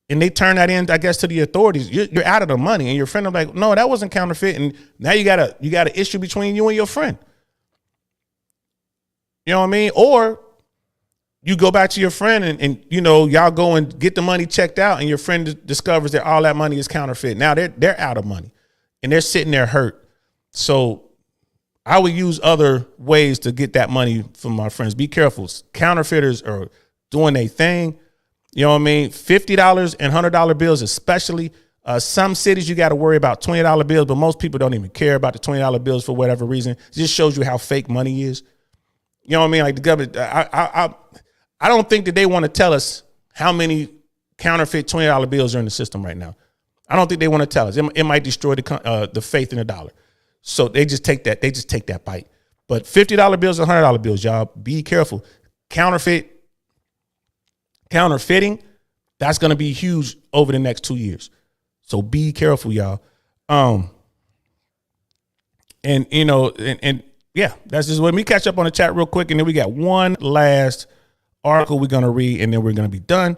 and they turn that in, I guess, to the authorities. You're out of the money, and your friend will be like, no, that wasn't counterfeit. And now you got an issue between you and your friend. You know what I mean? Or you go back to your friend and y'all go and get the money checked out, and your friend discovers that all that money is counterfeit. Now they're out of money and they're sitting there hurt. So I would use other ways to get that money from my friends. Be careful. Counterfeiters are doing a thing. You know what I mean? $50 and $100 bills, especially. Some cities you got to worry about $20 bills, but most people don't even care about the $20 bills for whatever reason. It just shows you how fake money is. You know what I mean? Like the government, I don't think that they want to tell us how many counterfeit $20 bills are in the system right now. I don't think they want to tell us. It might destroy the faith in the dollar. So they just take that. They just take that bite. But $50 bills and $100 bills, y'all, be careful. Counterfeiting, that's going to be huge over the next 2 years. So be careful, y'all. And yeah, that's just what. Let me catch up on the chat real quick, and then we got one last article we're going to read, and then we're going to be done.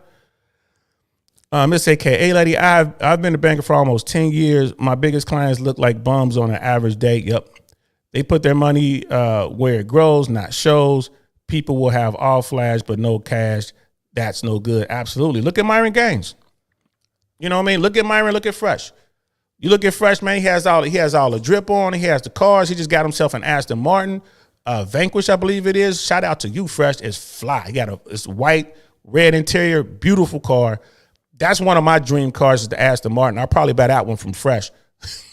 Miss AK, hey lady, I've been a banker for almost 10 years. My biggest clients look like bums on an average day. Yep. They put their money where it grows, not shows. People will have all flash, but no cash. That's no good. Absolutely. Look at Myron Gaines. You know what I mean? Look at Myron. Look at Fresh. You look at Fresh, man. He has all the drip on. He has the cars. He just got himself an Aston Martin. Vanquish, I believe it is. Shout out to you, Fresh. It's fly. It's white, red interior, beautiful car. That's one of my dream cars is the Aston Martin. I'll probably buy that one from Fresh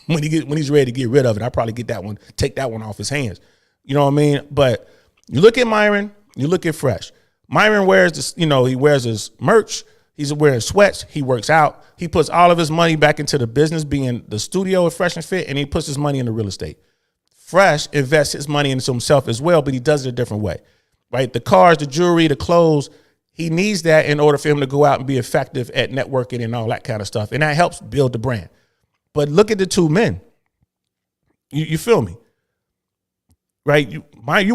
when he's ready to get rid of it. I'll probably get that one, take that one off his hands. You know what I mean? But you look at Myron, you look at Fresh. Myron wears this, he wears his merch. He's wearing sweats. He works out. He puts all of his money back into the business, being the studio at Fresh and Fit, and he puts his money into real estate. Fresh invests his money into himself as well, but he does it a different way, right? The cars, the jewelry, the clothes, he needs that in order for him to go out and be effective at networking and all that kind of stuff. And that helps build the brand. But look at the two men. You feel me? Right? You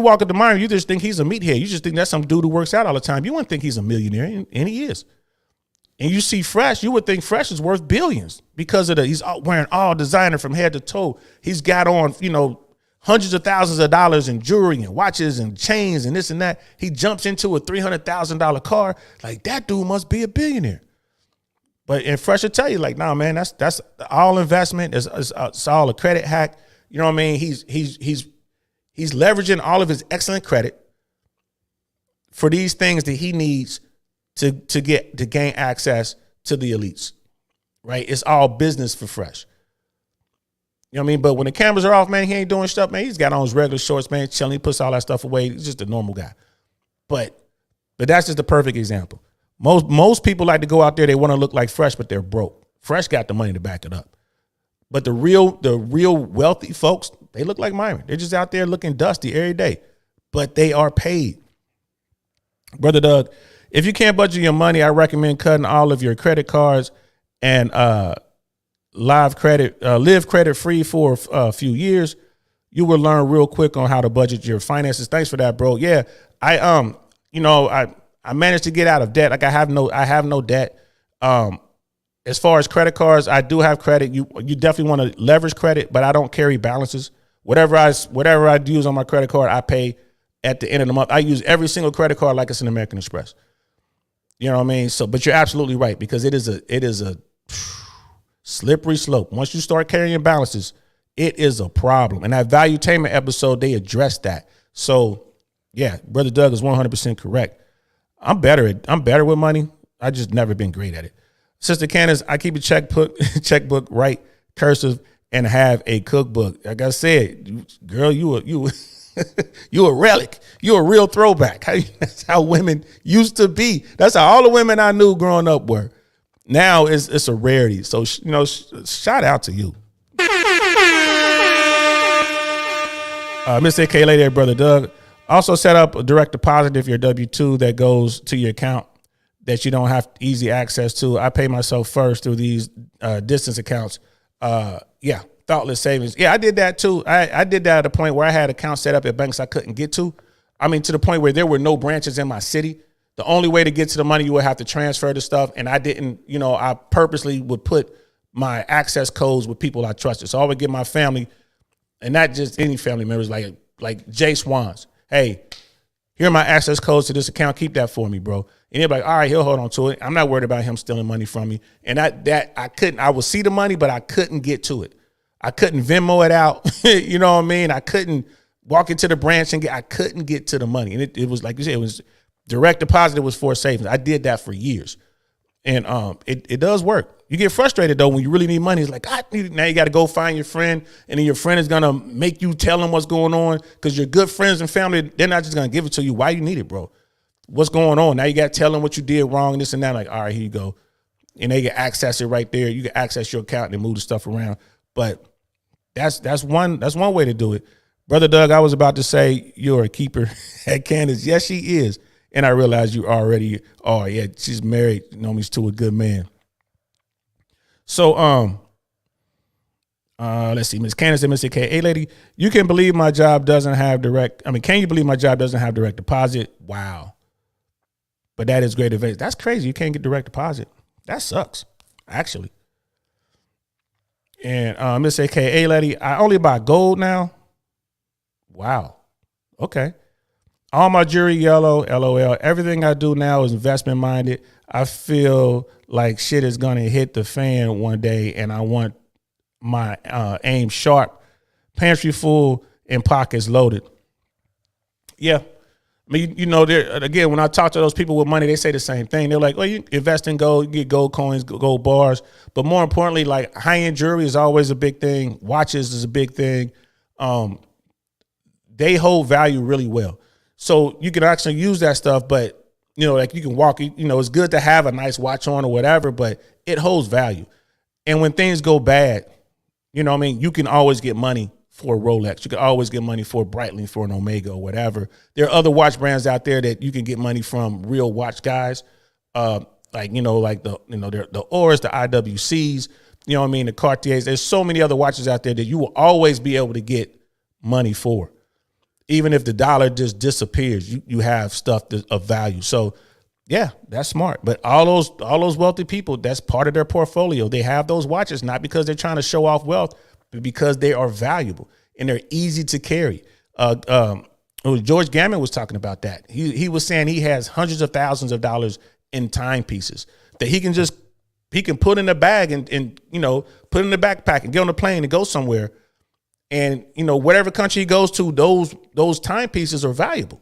walk up to Myron, you just think he's a meathead. You just think that's some dude who works out all the time. You wouldn't think he's a millionaire, and he is. And you see Fresh, you would think Fresh is worth billions because of he's wearing all designer from head to toe. He's got on, hundreds of thousands of dollars in jewelry and watches and chains and this and that. He jumps into a $300,000 car. Like, that dude must be a billionaire. And Fresh will tell you, like, nah, man, that's all investment. It's all a credit hack. You know what I mean? He's leveraging all of his excellent credit for these things that he needs to gain access to the elites, right? It's all business for Fresh. You know what I mean? But when the cameras are off, man, he ain't doing stuff, man. He's got on his regular shorts, man, chilling. He puts all that stuff away. He's just a normal guy. But that's just the perfect example. Most people like to go out there, they want to look like Fresh, but they're broke. Fresh got the money to back it up. But the real wealthy folks, they look like Myron. They're just out there looking dusty every day, but they are paid. Brother Doug, if you can't budget your money, I recommend cutting all of your credit cards and live live credit free for a few years. You will learn real quick on how to budget your finances. Thanks for that, bro. Yeah, I managed to get out of debt. Like I have no debt. As far as credit cards, I do have credit. You definitely want to leverage credit, but I don't carry balances. Whatever I use on my credit card, I pay at the end of the month. I use every single credit card like it's an American Express. You know what I mean? So, but you're absolutely right, because it is a slippery slope. Once you start carrying balances, it is a problem. And that Valuetainment episode, they addressed that. So, yeah, Brother Doug is 100% correct. I'm better with money. I just never been great at it. Sister Candace, I keep a checkbook right, cursive, and have a cookbook. Like I said, girl, you a relic. You a real throwback. That's how women used to be. That's how all the women I knew growing up were. Now it's a rarity. So, shout out to you. Miss AK Lady there, Brother Doug. Also set up a direct deposit if you're W-2 that goes to your account that you don't have easy access to. I pay myself first through these distance accounts. Thoughtless savings. Yeah, I did that too. I did that at a point where I had accounts set up at banks I couldn't get to. I mean, to the point where there were no branches in my city. The only way to get to the money, you would have to transfer the stuff. And I didn't, I purposely would put my access codes with people I trusted. So I would get my family, and not just any family members, like Jay Swans. Hey, here are my access codes to this account. Keep that for me, bro. And he'll be like, all right, he'll hold on to it. I'm not worried about him stealing money from me. And I would see the money, but I couldn't get to it. I couldn't Venmo it out. You know what I mean? I couldn't walk into the branch I couldn't get to the money. And it was like you said, it was direct deposit. It was for savings. I did that for years. And it does work. You get frustrated though when you really need money. It's like, now you got to go find your friend, and then your friend is gonna make you tell them what's going on, because your good friends and family, they're not just gonna give it to you. Why you need it, bro? What's going on? Now you got to tell them what you did wrong and this and that. Like, all right, here you go, and they can access it right there. You can access your account and move the stuff around. But that's one way to do it. Brother Doug, I was about to say you're a keeper at Candace. Yes, she is. And I realized you already are. Yeah, she's married, he's to a good man. So, let's see, Miss Candace and Miss AK. Hey, lady, you can believe my job doesn't have can you believe my job doesn't have direct deposit? Wow. But that is great advice. That's crazy. You can't get direct deposit. That sucks, actually. And Miss AK, hey, lady, I only buy gold now. Wow. Okay. All my jewelry yellow, LOL. Everything I do now is investment minded. I feel like shit is going to hit the fan one day, and I want my aim sharp, pantry full, and pockets loaded. Yeah. I mean, again, when I talk to those people with money, they say the same thing. They're like, well, you invest in gold, you get gold coins, gold bars. But more importantly, like high-end jewelry is always a big thing. Watches is a big thing. They hold value really well. So you can actually use that stuff, but, like you can walk, it's good to have a nice watch on or whatever, but it holds value. And when things go bad, you can always get money for a Rolex. You can always get money for a Breitling, for an Omega or whatever. There are other watch brands out there that you can get money from, real watch guys, like the Oris, the IWCs, the Cartiers. There's so many other watches out there that you will always be able to get money for. Even if the dollar just disappears, you have stuff of value. So yeah, that's smart. But all those wealthy people, that's part of their portfolio. They have those watches not because they're trying to show off wealth, but because they are valuable and they're easy to carry. George Gammon was talking about that. He was saying he has hundreds of thousands of dollars in timepieces that he can put in a bag and put in the backpack and get on a plane and go somewhere. And whatever country he goes to, those timepieces are valuable.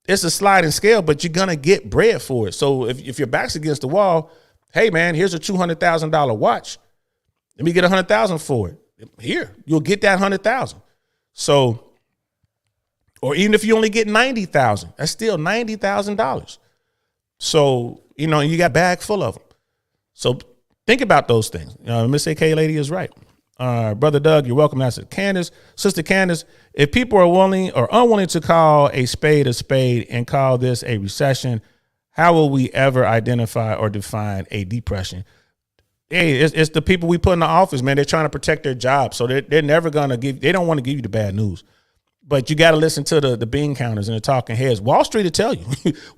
It's a sliding scale, but you're gonna get bread for it. So if your back's against the wall, hey man, here's a $200,000 watch. Let me get $100,000 for it. Here, you'll get that $100,000. So, or even if you only get $90,000, that's still $90,000. So, you got a bag full of them. So think about those things. Miss AK Lady is right. Brother Doug, you're welcome. That's Candace. Sister Candace, if people are willing or unwilling to call a spade and call this a recession, how will we ever identify or define a depression? Hey, it's the people we put in the office, man. They're trying to protect their jobs. So they're never going to they don't want to give you the bad news. But you got to listen to the bean counters and the talking heads. Wall Street will tell you.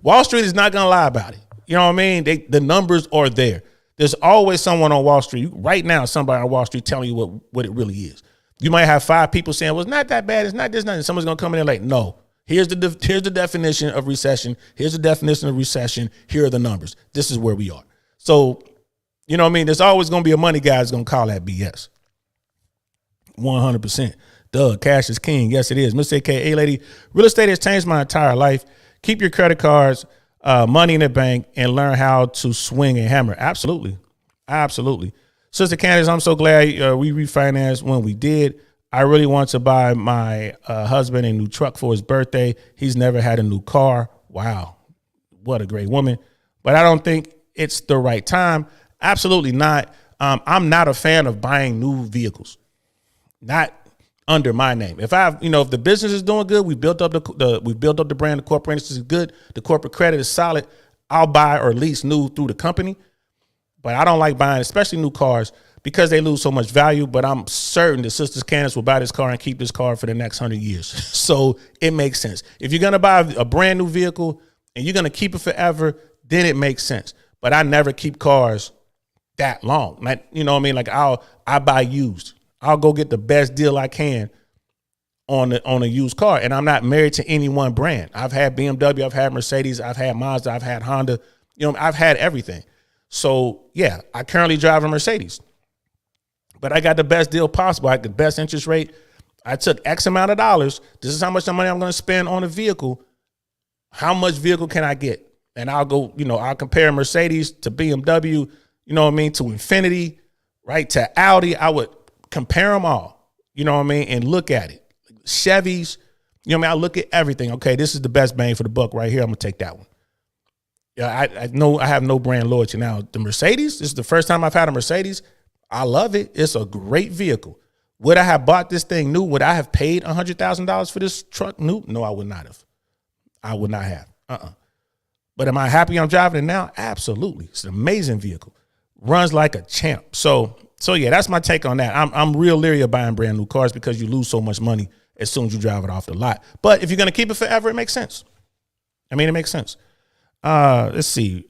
Wall Street is not going to lie about it. You know what I mean? The numbers are there. There's always someone on Wall Street. Right now, somebody on Wall Street telling you what it really is. You might have 5 people saying, well, it's not that bad. It's not this, nothing. Someone's going to come in and like, no, here's the definition of recession. Here's the definition of recession. Here are the numbers. This is where we are. So, you know what I mean? There's always going to be a money guy that's going to call that BS. 100%. Doug, cash is king. Yes, it is. Miss AKA Lady, real estate has changed my entire life. Keep your credit cards, money in the bank, and learn how to swing a hammer. Absolutely. Absolutely. Sister Candace, I'm so glad we refinanced when we did. I really want to buy my husband a new truck for his birthday. He's never had a new car. Wow. What a great woman. But I don't think it's the right time. Absolutely not. I'm not a fan of buying new vehicles. Not under my name. If if the business is doing good, we built up the brand, the corporation is good, the corporate credit is solid, I'll buy or lease new through the company. But I don't like buying, especially new cars, because they lose so much value. But I'm certain that Sister Candace will buy this car and keep this car for the next 100 years. So it makes sense. If you're gonna buy a brand new vehicle and you're gonna keep it forever, then it makes sense. But I never keep cars that long. Like, you know what I mean? Like I buy used. I'll go get the best deal I can on a used car. And I'm not married to any one brand. I've had BMW, I've had Mercedes, I've had Mazda, I've had Honda. I've had everything. So yeah, I currently drive a Mercedes, but I got the best deal possible. I got the best interest rate. I took X amount of dollars. This is how much money I'm going to spend on a vehicle. How much vehicle can I get? And I'll go, I'll compare Mercedes to BMW, to Infiniti, right? To Audi. I would compare them all, and look at it. Chevys, I look at everything. Okay, this is the best bang for the buck right here. I'm going to take that one. Yeah, I know I have no brand loyalty. Now, the Mercedes, this is the first time I've had a Mercedes. I love it. It's a great vehicle. Would I have bought this thing new? Would I have paid $100,000 for this truck new? No, I would not have. I would not have. But am I happy I'm driving it now? Absolutely. It's an amazing vehicle. Runs like a champ. So yeah, that's my take on that. I'm real leery of buying brand new cars because you lose so much money as soon as you drive it off the lot. But if you're going to keep it forever, it makes sense. It makes sense. Let's see.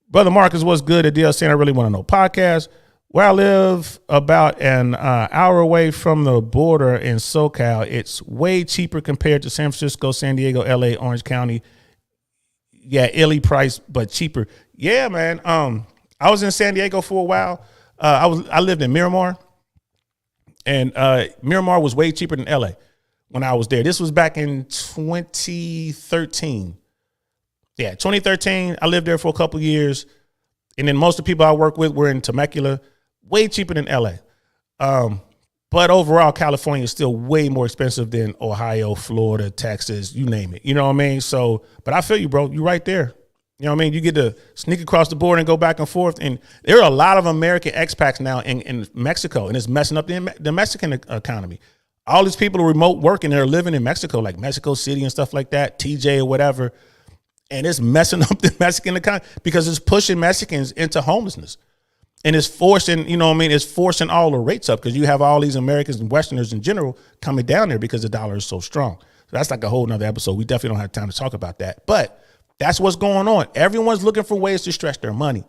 Brother Marcus, what's good at DLC? I really want to know podcast. Where I live about an hour away from the border in SoCal. It's way cheaper compared to San Francisco, San Diego, LA, Orange County. Yeah, illy price, but cheaper. Yeah, man. I was in San Diego for a while. I lived in Miramar, and Miramar was way cheaper than LA. when I was there. This was back in 2013. Yeah, 2013. I lived there for a couple years. And then most of the people I work with were in Temecula, way cheaper than LA. But overall, California is still way more expensive than Ohio, Florida, Texas, you name it. You know what I mean? So, but I feel you, bro. You're right there. You know what I mean? You get to sneak across the border and go back and forth. And there are a lot of American expats now in Mexico, and it's messing up the Mexican economy. All these people are remote working, they're living in Mexico, like Mexico City and stuff like that, TJ or whatever. And it's messing up the Mexican economy because it's pushing Mexicans into homelessness. And it's forcing, you know what I mean? It's forcing all the rates up because you have all these Americans and Westerners in general coming down there because the dollar is so strong. So that's like a whole nother episode. We definitely don't have time to talk about that. But that's what's going on. Everyone's looking for ways to stretch their money,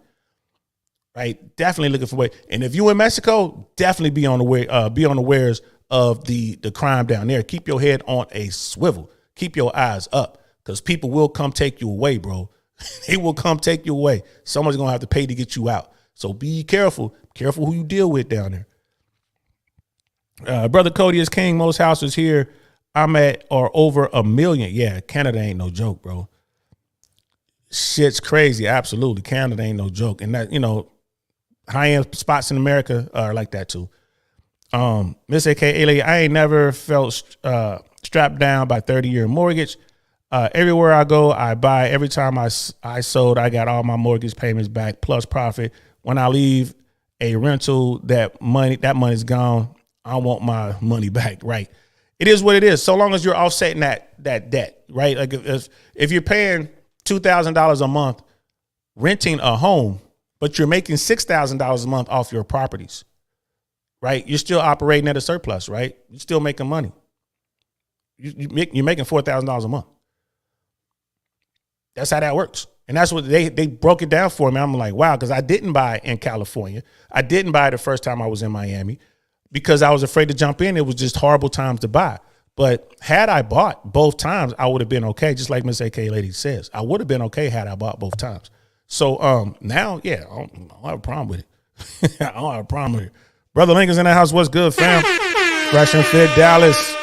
right? Definitely looking for ways. And if you in Mexico, definitely be on the wares of the crime down there. Keep your head on a swivel. Keep your eyes up because people will come take you away, bro. They will come take you away. Someone's going to have to pay to get you out. So be careful. Careful who you deal with down there. Brother Cody is king. Most houses here I'm at are over 1 million. Yeah, Canada ain't no joke, bro. Shit's crazy. Absolutely. Canada ain't no joke. And that, you know, high-end spots in America are like that too. Miss AKA, I ain't never felt strapped down by 30-year mortgage. Everywhere I go, I buy. Every time I sold, I got all my mortgage payments back plus profit. When I leave a rental, that money's gone. I want my money back. Right. It is what it is. So long as you're offsetting that debt, right? Like if you're paying $2,000 a month renting a home, but you're making $6,000 a month off your properties, right? You're still operating at a surplus, right? You're still making money. You're making $4,000 a month. That's how that works. And that's what they broke it down for me. I'm like, wow, because I didn't buy in California. I didn't buy the first time I was in Miami because I was afraid to jump in. It was just horrible times to buy. But had I bought both times, I would have been okay. Just like Miss AK Lady says, I would have been okay had I bought both times. So now, yeah, I don't have a problem with it. I don't have a problem with it. Brother Lincoln's in the house. What's good, fam? Fresh and Fit Dallas.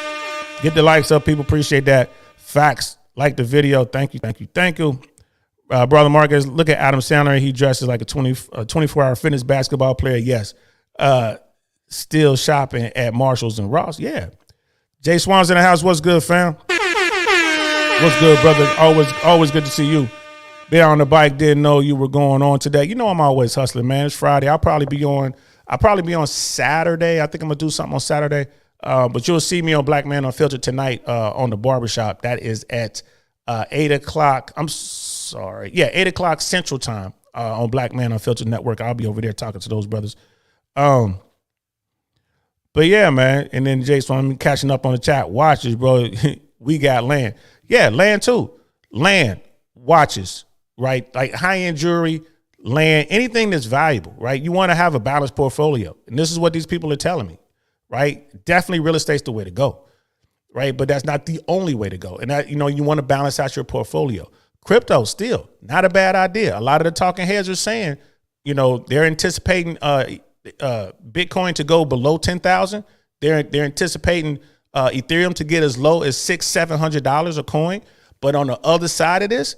Get the likes up. People appreciate that. Facts. Like the video. Thank you. Brother Marcus, look at Adam Sandler. He dresses like a 24-hour fitness basketball player. Yes. Still shopping at Marshalls and Ross. Yeah. Jay Swan's in the house. What's good, fam? What's good, brother? Always good to see you. Been on the bike. Didn't know you were going on today. You know I'm always hustling, man. It's Friday. I'll probably be on Saturday. I think I'm gonna do something on Saturday. But you'll see me on Black Man Unfiltered tonight on the barbershop. That is at 8 o'clock. I'm sorry. Yeah, 8 o'clock Central Time on Black Man Unfiltered Network. I'll be over there talking to those brothers. But yeah, man. And then Jason, I'm catching up on the chat. Watches, bro. We got land. Yeah, land too. Land, watches, right? Like high-end jewelry, land, anything that's valuable, right? You want to have a balanced portfolio. And this is what these people are telling me, right? Definitely real estate's the way to go, right? But that's not the only way to go. And that, you know, you want to balance out your portfolio. Crypto, still not a bad idea. A lot of the talking heads are saying, you know, they're anticipating Bitcoin to go below 10,000. They're anticipating Ethereum to get as low as $600-700 a coin. But on the other side of this,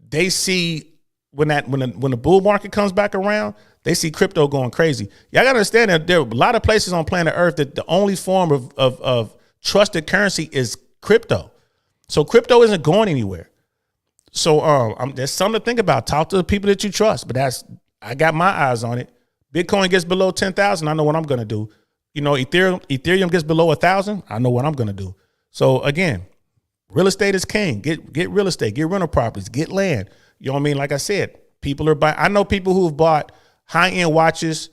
they see when the bull market comes back around, they see crypto going crazy. Y'all gotta understand that there are a lot of places on planet Earth that the only form of trusted currency is crypto. So crypto isn't going anywhere. So there's something to think about. Talk to the people that you trust. But I got my eyes on it. Bitcoin gets below 10,000. I know what I'm gonna do. You know, Ethereum gets below 1,000. I know what I'm gonna do. So again, real estate is king. Get real estate. Get rental properties. Get land. You know what I mean? Like I said, people are buying. I know people who have bought high-end watches,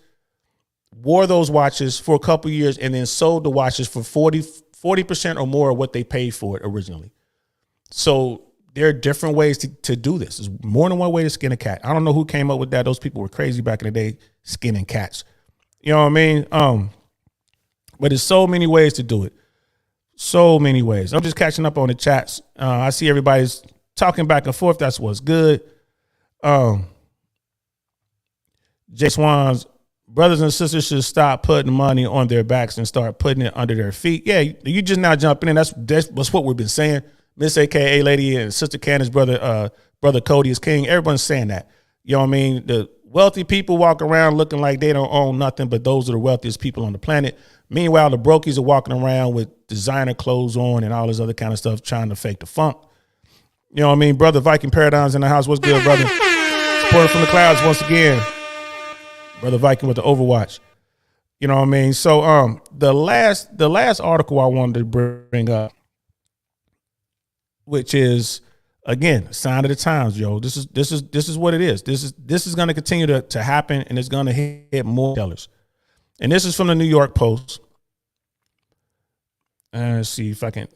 wore those watches for a couple years, and then sold the watches for 40% or more of what they paid for it originally. So there are different ways to do this. There's more than one way to skin a cat. I don't know who came up with that. Those people were crazy back in the day, skinning cats. You know what I mean? But there's so many ways to do it. So many ways. I'm just catching up on the chats. I see everybody's talking back and forth. That's what's good. Jay Swan's brothers and sisters should stop putting money on their backs and start putting it under their feet. Yeah, you just now jumping in. That's what we've been saying. Miss AKA Lady and Sister Candace, brother Cody is king. Everyone's saying that. You know what I mean? The wealthy people walk around looking like they don't own nothing, but those are the wealthiest people on the planet. Meanwhile, the brokies are walking around with designer clothes on and all this other kind of stuff, trying to fake the funk. You know what I mean? Brother Viking Paradigms in the house. What's good, brother? Supported from the clouds once again. Brother Viking with the Overwatch. You know what I mean? So the last article I wanted to bring up, which is, again, sign of the times, yo. This is what it is. This is going to continue to happen, and it's going to hit more sellers. And this is from the New York Post. Let's see if I can.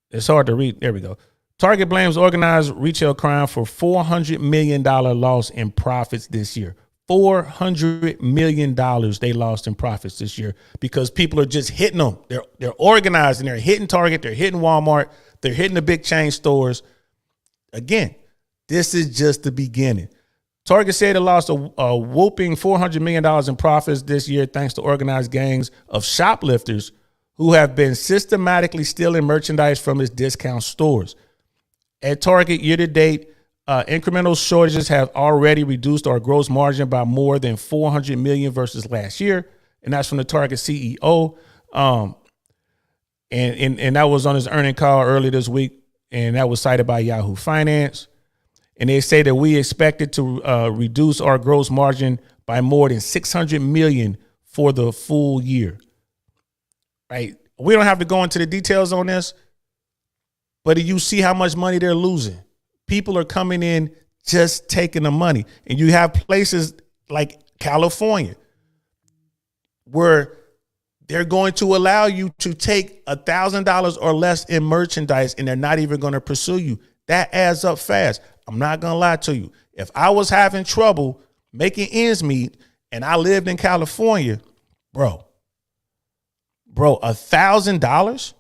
It's hard to read. There we go. Target blames organized retail crime for $400 million loss in profits this year. $400 million they lost in profits this year because people are just hitting them. They're organized and they're hitting Target. They're hitting Walmart. They're hitting the big chain stores. Again, this is just the beginning. Target said it lost a whooping $400 million in profits this year thanks to organized gangs of shoplifters who have been systematically stealing merchandise from its discount stores. At Target, year to date, incremental shortages have already reduced our gross margin by more than $400 million versus last year, and that's from the Target CEO. And that was on his earnings call earlier this week, and that was cited by Yahoo Finance. And they say that we expected to reduce our gross margin by more than $600 million for the full year. Right? We don't have to go into the details on this, but you see how much money they're losing. People are coming in just taking the money. And you have places like California where they're going to allow you to take $1,000 or less in merchandise, and they're not even going to pursue you. That adds up fast. I'm not going to lie to you. If I was having trouble making ends meet and I lived in California, bro, $1,000?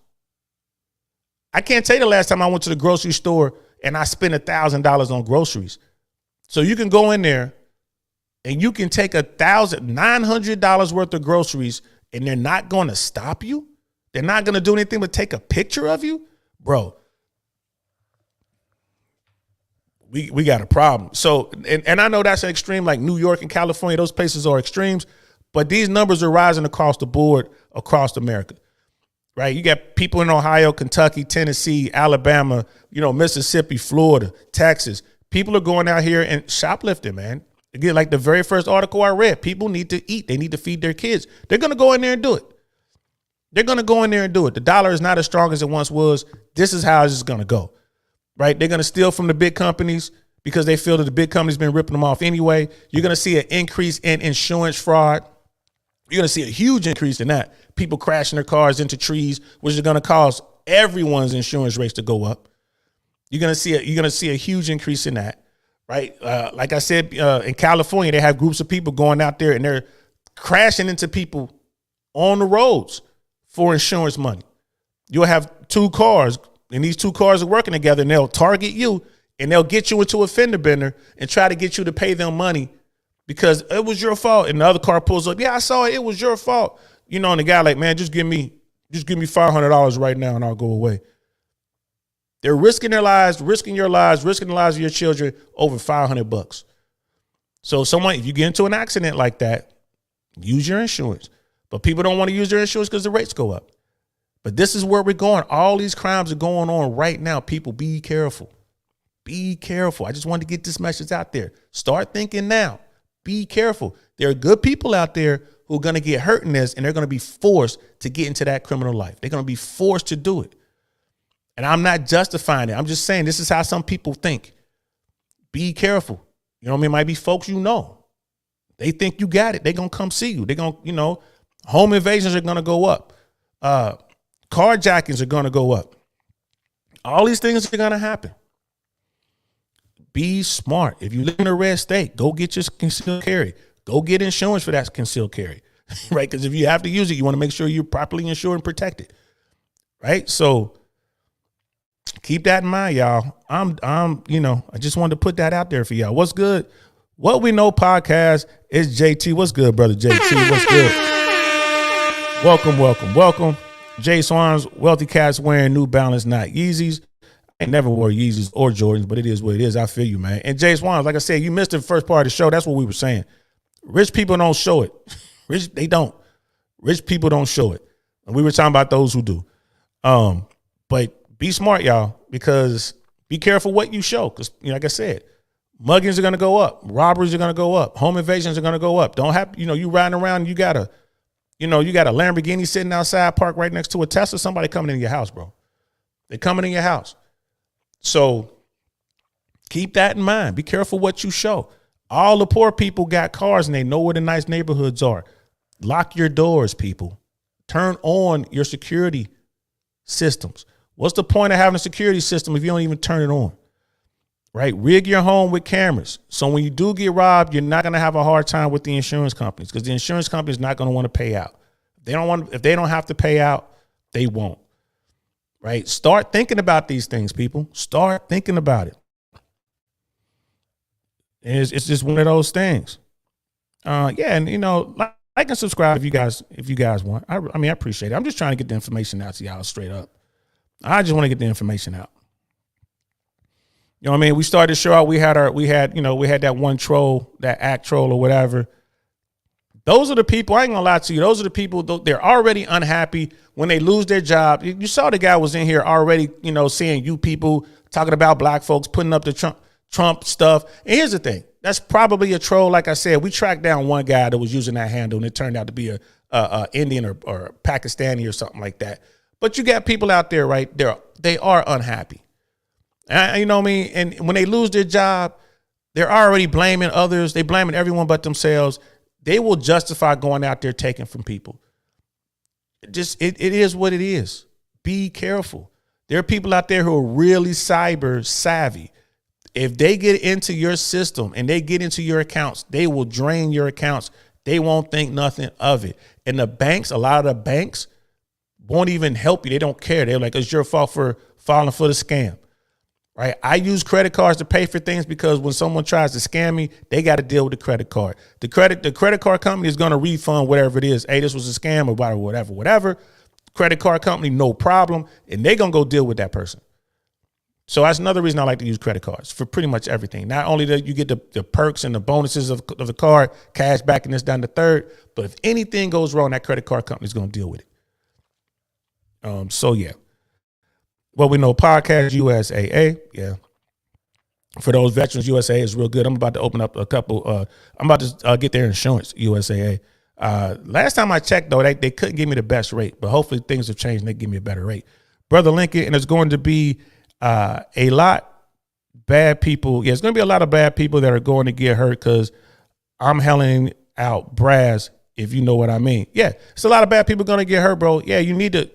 I can't tell you the last time I went to the grocery store and I spent $1,000 on groceries. So you can go in there and you can take $900 worth of groceries and they're not going to stop you. They're not going to do anything but take a picture of you. Bro, we got a problem. So, and I know that's an extreme, like New York and California, those places are extremes, but these numbers are rising across the board, across America. Right? You got people in Ohio, Kentucky, Tennessee, Alabama, Mississippi, Florida, Texas. People are going out here and shoplifting, man. Again, like the very first article I read, people need to eat. They need to feed their kids. They're going to go in there and do it. The dollar is not as strong as it once was. This is how it's going to go. Right? They're going to steal from the big companies because they feel that the big companies been ripping them off anyway. You're going to see an increase in insurance fraud. You're going to see a huge increase in that. People crashing their cars into trees, which is going to cause everyone's insurance rates to go up. You're going to see a huge increase in that, right? Like I said, in California, they have groups of people going out there and they're crashing into people on the roads for insurance money. You'll have two cars, and these two cars are working together, and they'll target you, and they'll get you into a fender bender and try to get you to pay them money because it was your fault. And the other car pulls up. Yeah, I saw it. It was your fault. And the guy like, man, just give me $500 right now and I'll go away. They're risking their lives, risking your lives, risking the lives of your children over $500. So if you get into an accident like that, use your insurance. But people don't want to use their insurance because the rates go up. But this is where we're going. All these crimes are going on right now. People, be careful. Be careful. I just wanted to get this message out there. Start thinking now. Be careful. There are good people out there who are going to get hurt in this, and they're going to be forced to get into that criminal life. They're going to be forced to do it. And I'm not justifying it. I'm just saying this is how some people think. Be careful. You know what I mean? Might be folks they think you got it. They're going to come see you. They're going to, home invasions are going to go up. Carjackings are going to go up. All these things are going to happen. Be smart. If you live in a red state, go get your concealed carry. Go get insurance for that concealed carry, right? Because if you have to use it, you want to make sure you're properly insured and protected, right? So keep that in mind, y'all. I just wanted to put that out there for y'all. What's good? What We Know podcast is JT. What's good, brother JT? What's good? Welcome. Jay Swans, wealthy cats wearing New Balance, not Yeezys. I never wore Yeezys or Jordans, but it is what it is. I feel you, man. And Jay Swans, like I said, you missed the first part of the show. That's what we were saying. Rich people don't show it. They don't. Rich people don't show it. And we were talking about those who do. But be smart, y'all, because be careful what you show. Because, like I said, muggings are going to go up. Robberies are going to go up. Home invasions are going to go up. Don't have, you riding around and you got a Lamborghini sitting outside parked right next to a Tesla. Somebody coming in your house, bro. They're coming in your house. So keep that in mind. Be careful what you show. All the poor people got cars and they know where the nice neighborhoods are. Lock your doors, people. Turn on your security systems. What's the point of having a security system if you don't even turn it on? Right? Rig your home with cameras. So when you do get robbed, you're not going to have a hard time with the insurance companies because the insurance company is not going to want to pay out. If they don't have to pay out, they won't. Right? Start thinking about these things, people. Start thinking about it. And it's just one of those things. And like and subscribe if you guys want. I appreciate it. I'm just trying to get the information out to y'all straight up. I just want to get the information out. You know what I mean? We started the show out. We had that one troll, that act troll or whatever. Those are the people, I ain't gonna lie to you. Those are the people, they're already unhappy when they lose their job. You saw the guy was in here already, seeing you people talking about black folks, putting up the Trump stuff. And here's the thing. That's probably a troll. Like I said, we tracked down one guy that was using that handle and it turned out to be a Indian or Pakistani or something like that. But you got people out there, right? They are unhappy. You know what I mean? And when they lose their job, they're already blaming others. They blaming everyone but themselves. They will justify going out there taking from people. It is what it is. Be careful. There are people out there who are really cyber savvy. If they get into your system and they get into your accounts, they will drain your accounts. They won't think nothing of it. And the banks, a lot of the banks won't even help you. They don't care. They're like, it's your fault for falling for the scam. Right? I use credit cards to pay for things because when someone tries to scam me, they got to deal with the credit card. The credit card company is going to refund whatever it is. Hey, this was a scam or whatever. Credit card company, no problem. And they're going to go deal with that person. So that's another reason I like to use credit cards for pretty much everything. Not only that you get the perks and the bonuses of the card, cash back and this down the third, but if anything goes wrong, that credit card company is going to deal with it. So yeah. What We Know podcast, USAA. Yeah. For those veterans, USAA is real good. I'm about to open up a couple. I'm about to get their insurance, USAA. Last time I checked, though, they couldn't give me the best rate, but hopefully things have changed and they give me a better rate. Brother Lincoln, and it's going to be a lot bad people. Yeah, it's going to be a lot of bad people that are going to get hurt because I'm helling out brass, if you know what I mean. Yeah, it's a lot of bad people going to get hurt, bro. Yeah, you need to.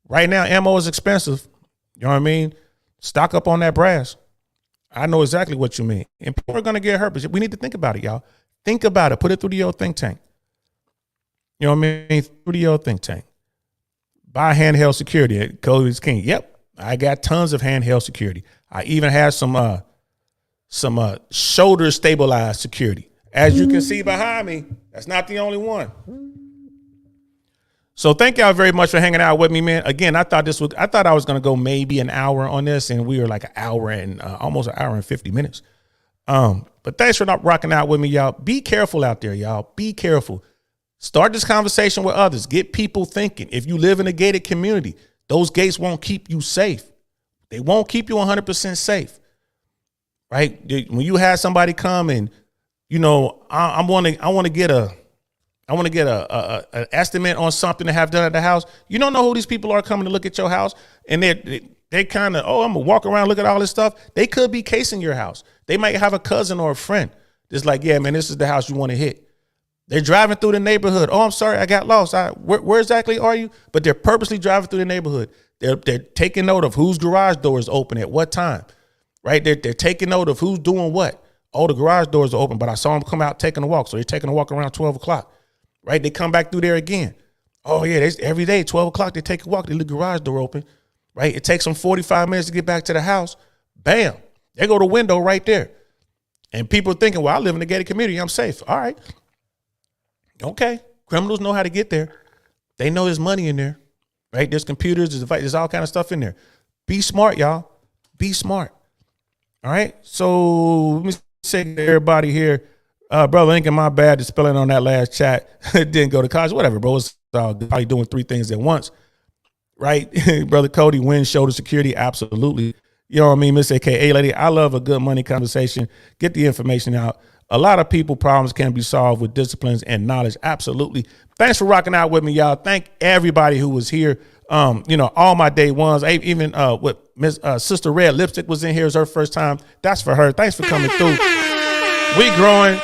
Right now, ammo is expensive. You know what I mean? Stock up on that brass. I know exactly what you mean. And people are going to get hurt, but we need to think about it, y'all. Think about it. Put it through the old think tank. You know what I mean? Through the old think tank. Buy handheld security. Cody's king. Yep. I got tons of handheld security. I even have some shoulder stabilized security. As you can see behind me, that's not the only one. So thank y'all very much for hanging out with me, man. Again, I thought I was going to go maybe an hour on this, and we were like almost an hour and 50 minutes. But thanks for not rocking out with me, y'all. Be careful out there, y'all. Be careful. Start this conversation with others. Get people thinking. If you live in a gated community, those gates won't keep you safe. They won't keep you 100% safe, right? When you have somebody come and, I want to get an estimate on something to have done at the house. You don't know who these people are coming to look at your house. And they kind of, I'm going to walk around, look at all this stuff. They could be casing your house. They might have a cousin or a friend that's like, yeah, man, this is the house you want to hit. They're driving through the neighborhood. Oh, I'm sorry, I got lost. Where exactly are you? But they're purposely driving through the neighborhood. They're taking note of whose garage door is open at what time, right? They're taking note of who's doing what. Oh, the garage doors are open, but I saw them come out taking a walk. So they're taking a walk around 12 o'clock. Right? They come back through there again. Oh, yeah, every day, 12 o'clock, they take a walk. They leave the garage door open. Right? It takes them 45 minutes to get back to the house. Bam. They go to the window right there. And people thinking, well, I live in a gated community, I'm safe. All right. Okay. Criminals know how to get there. They know there's money in there, right? There's computers, there's all kind of stuff in there. Be smart, y'all. Be smart. All right. So let me say to everybody here, brother Lincoln, my bad to spelling on that last chat. Didn't go to college, whatever, bro. It's probably doing 3 things at once, right? Brother Cody, win shoulder security, absolutely. You know what I mean, Miss AKA lady. I love a good money conversation. Get the information out. A lot of people problems can be solved with disciplines and knowledge. Absolutely. Thanks for rocking out with me, y'all. Thank everybody who was here. All my day ones. Even with Miss Sister Red Lipstick was in here. It's her first time. That's for her. Thanks for coming through. We growing.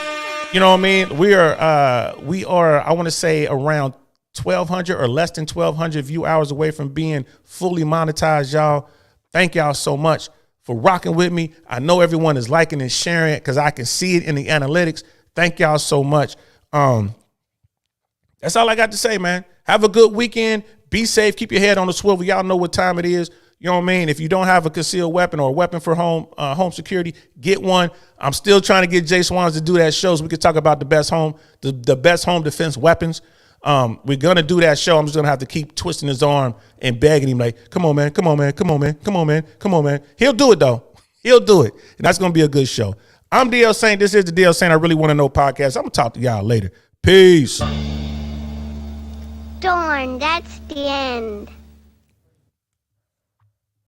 You know what I mean? We are, I want to say around 1,200 or less than 1,200 view hours away from being fully monetized, y'all. Thank y'all so much for rocking with me. I know everyone is liking and sharing it because I can see it in the analytics. Thank y'all so much. That's all I got to say, man. Have a good weekend. Be safe. Keep your head on the swivel. Y'all know what time it is. You know what I mean? If you don't have a concealed weapon or a weapon for home security, get one. I'm still trying to get Jay Swans to do that show so we can talk about the best home defense weapons. We're going to do that show. I'm just going to have to keep twisting his arm and begging him like, come on, man, come on, man, come on, man, come on, man, come on, man. He'll do it, though. He'll do it. And that's going to be a good show. I'm DL Saint. This is the DL Saint I Really Want to Know podcast. I'm going to talk to y'all later. Peace. Darn, that's the end.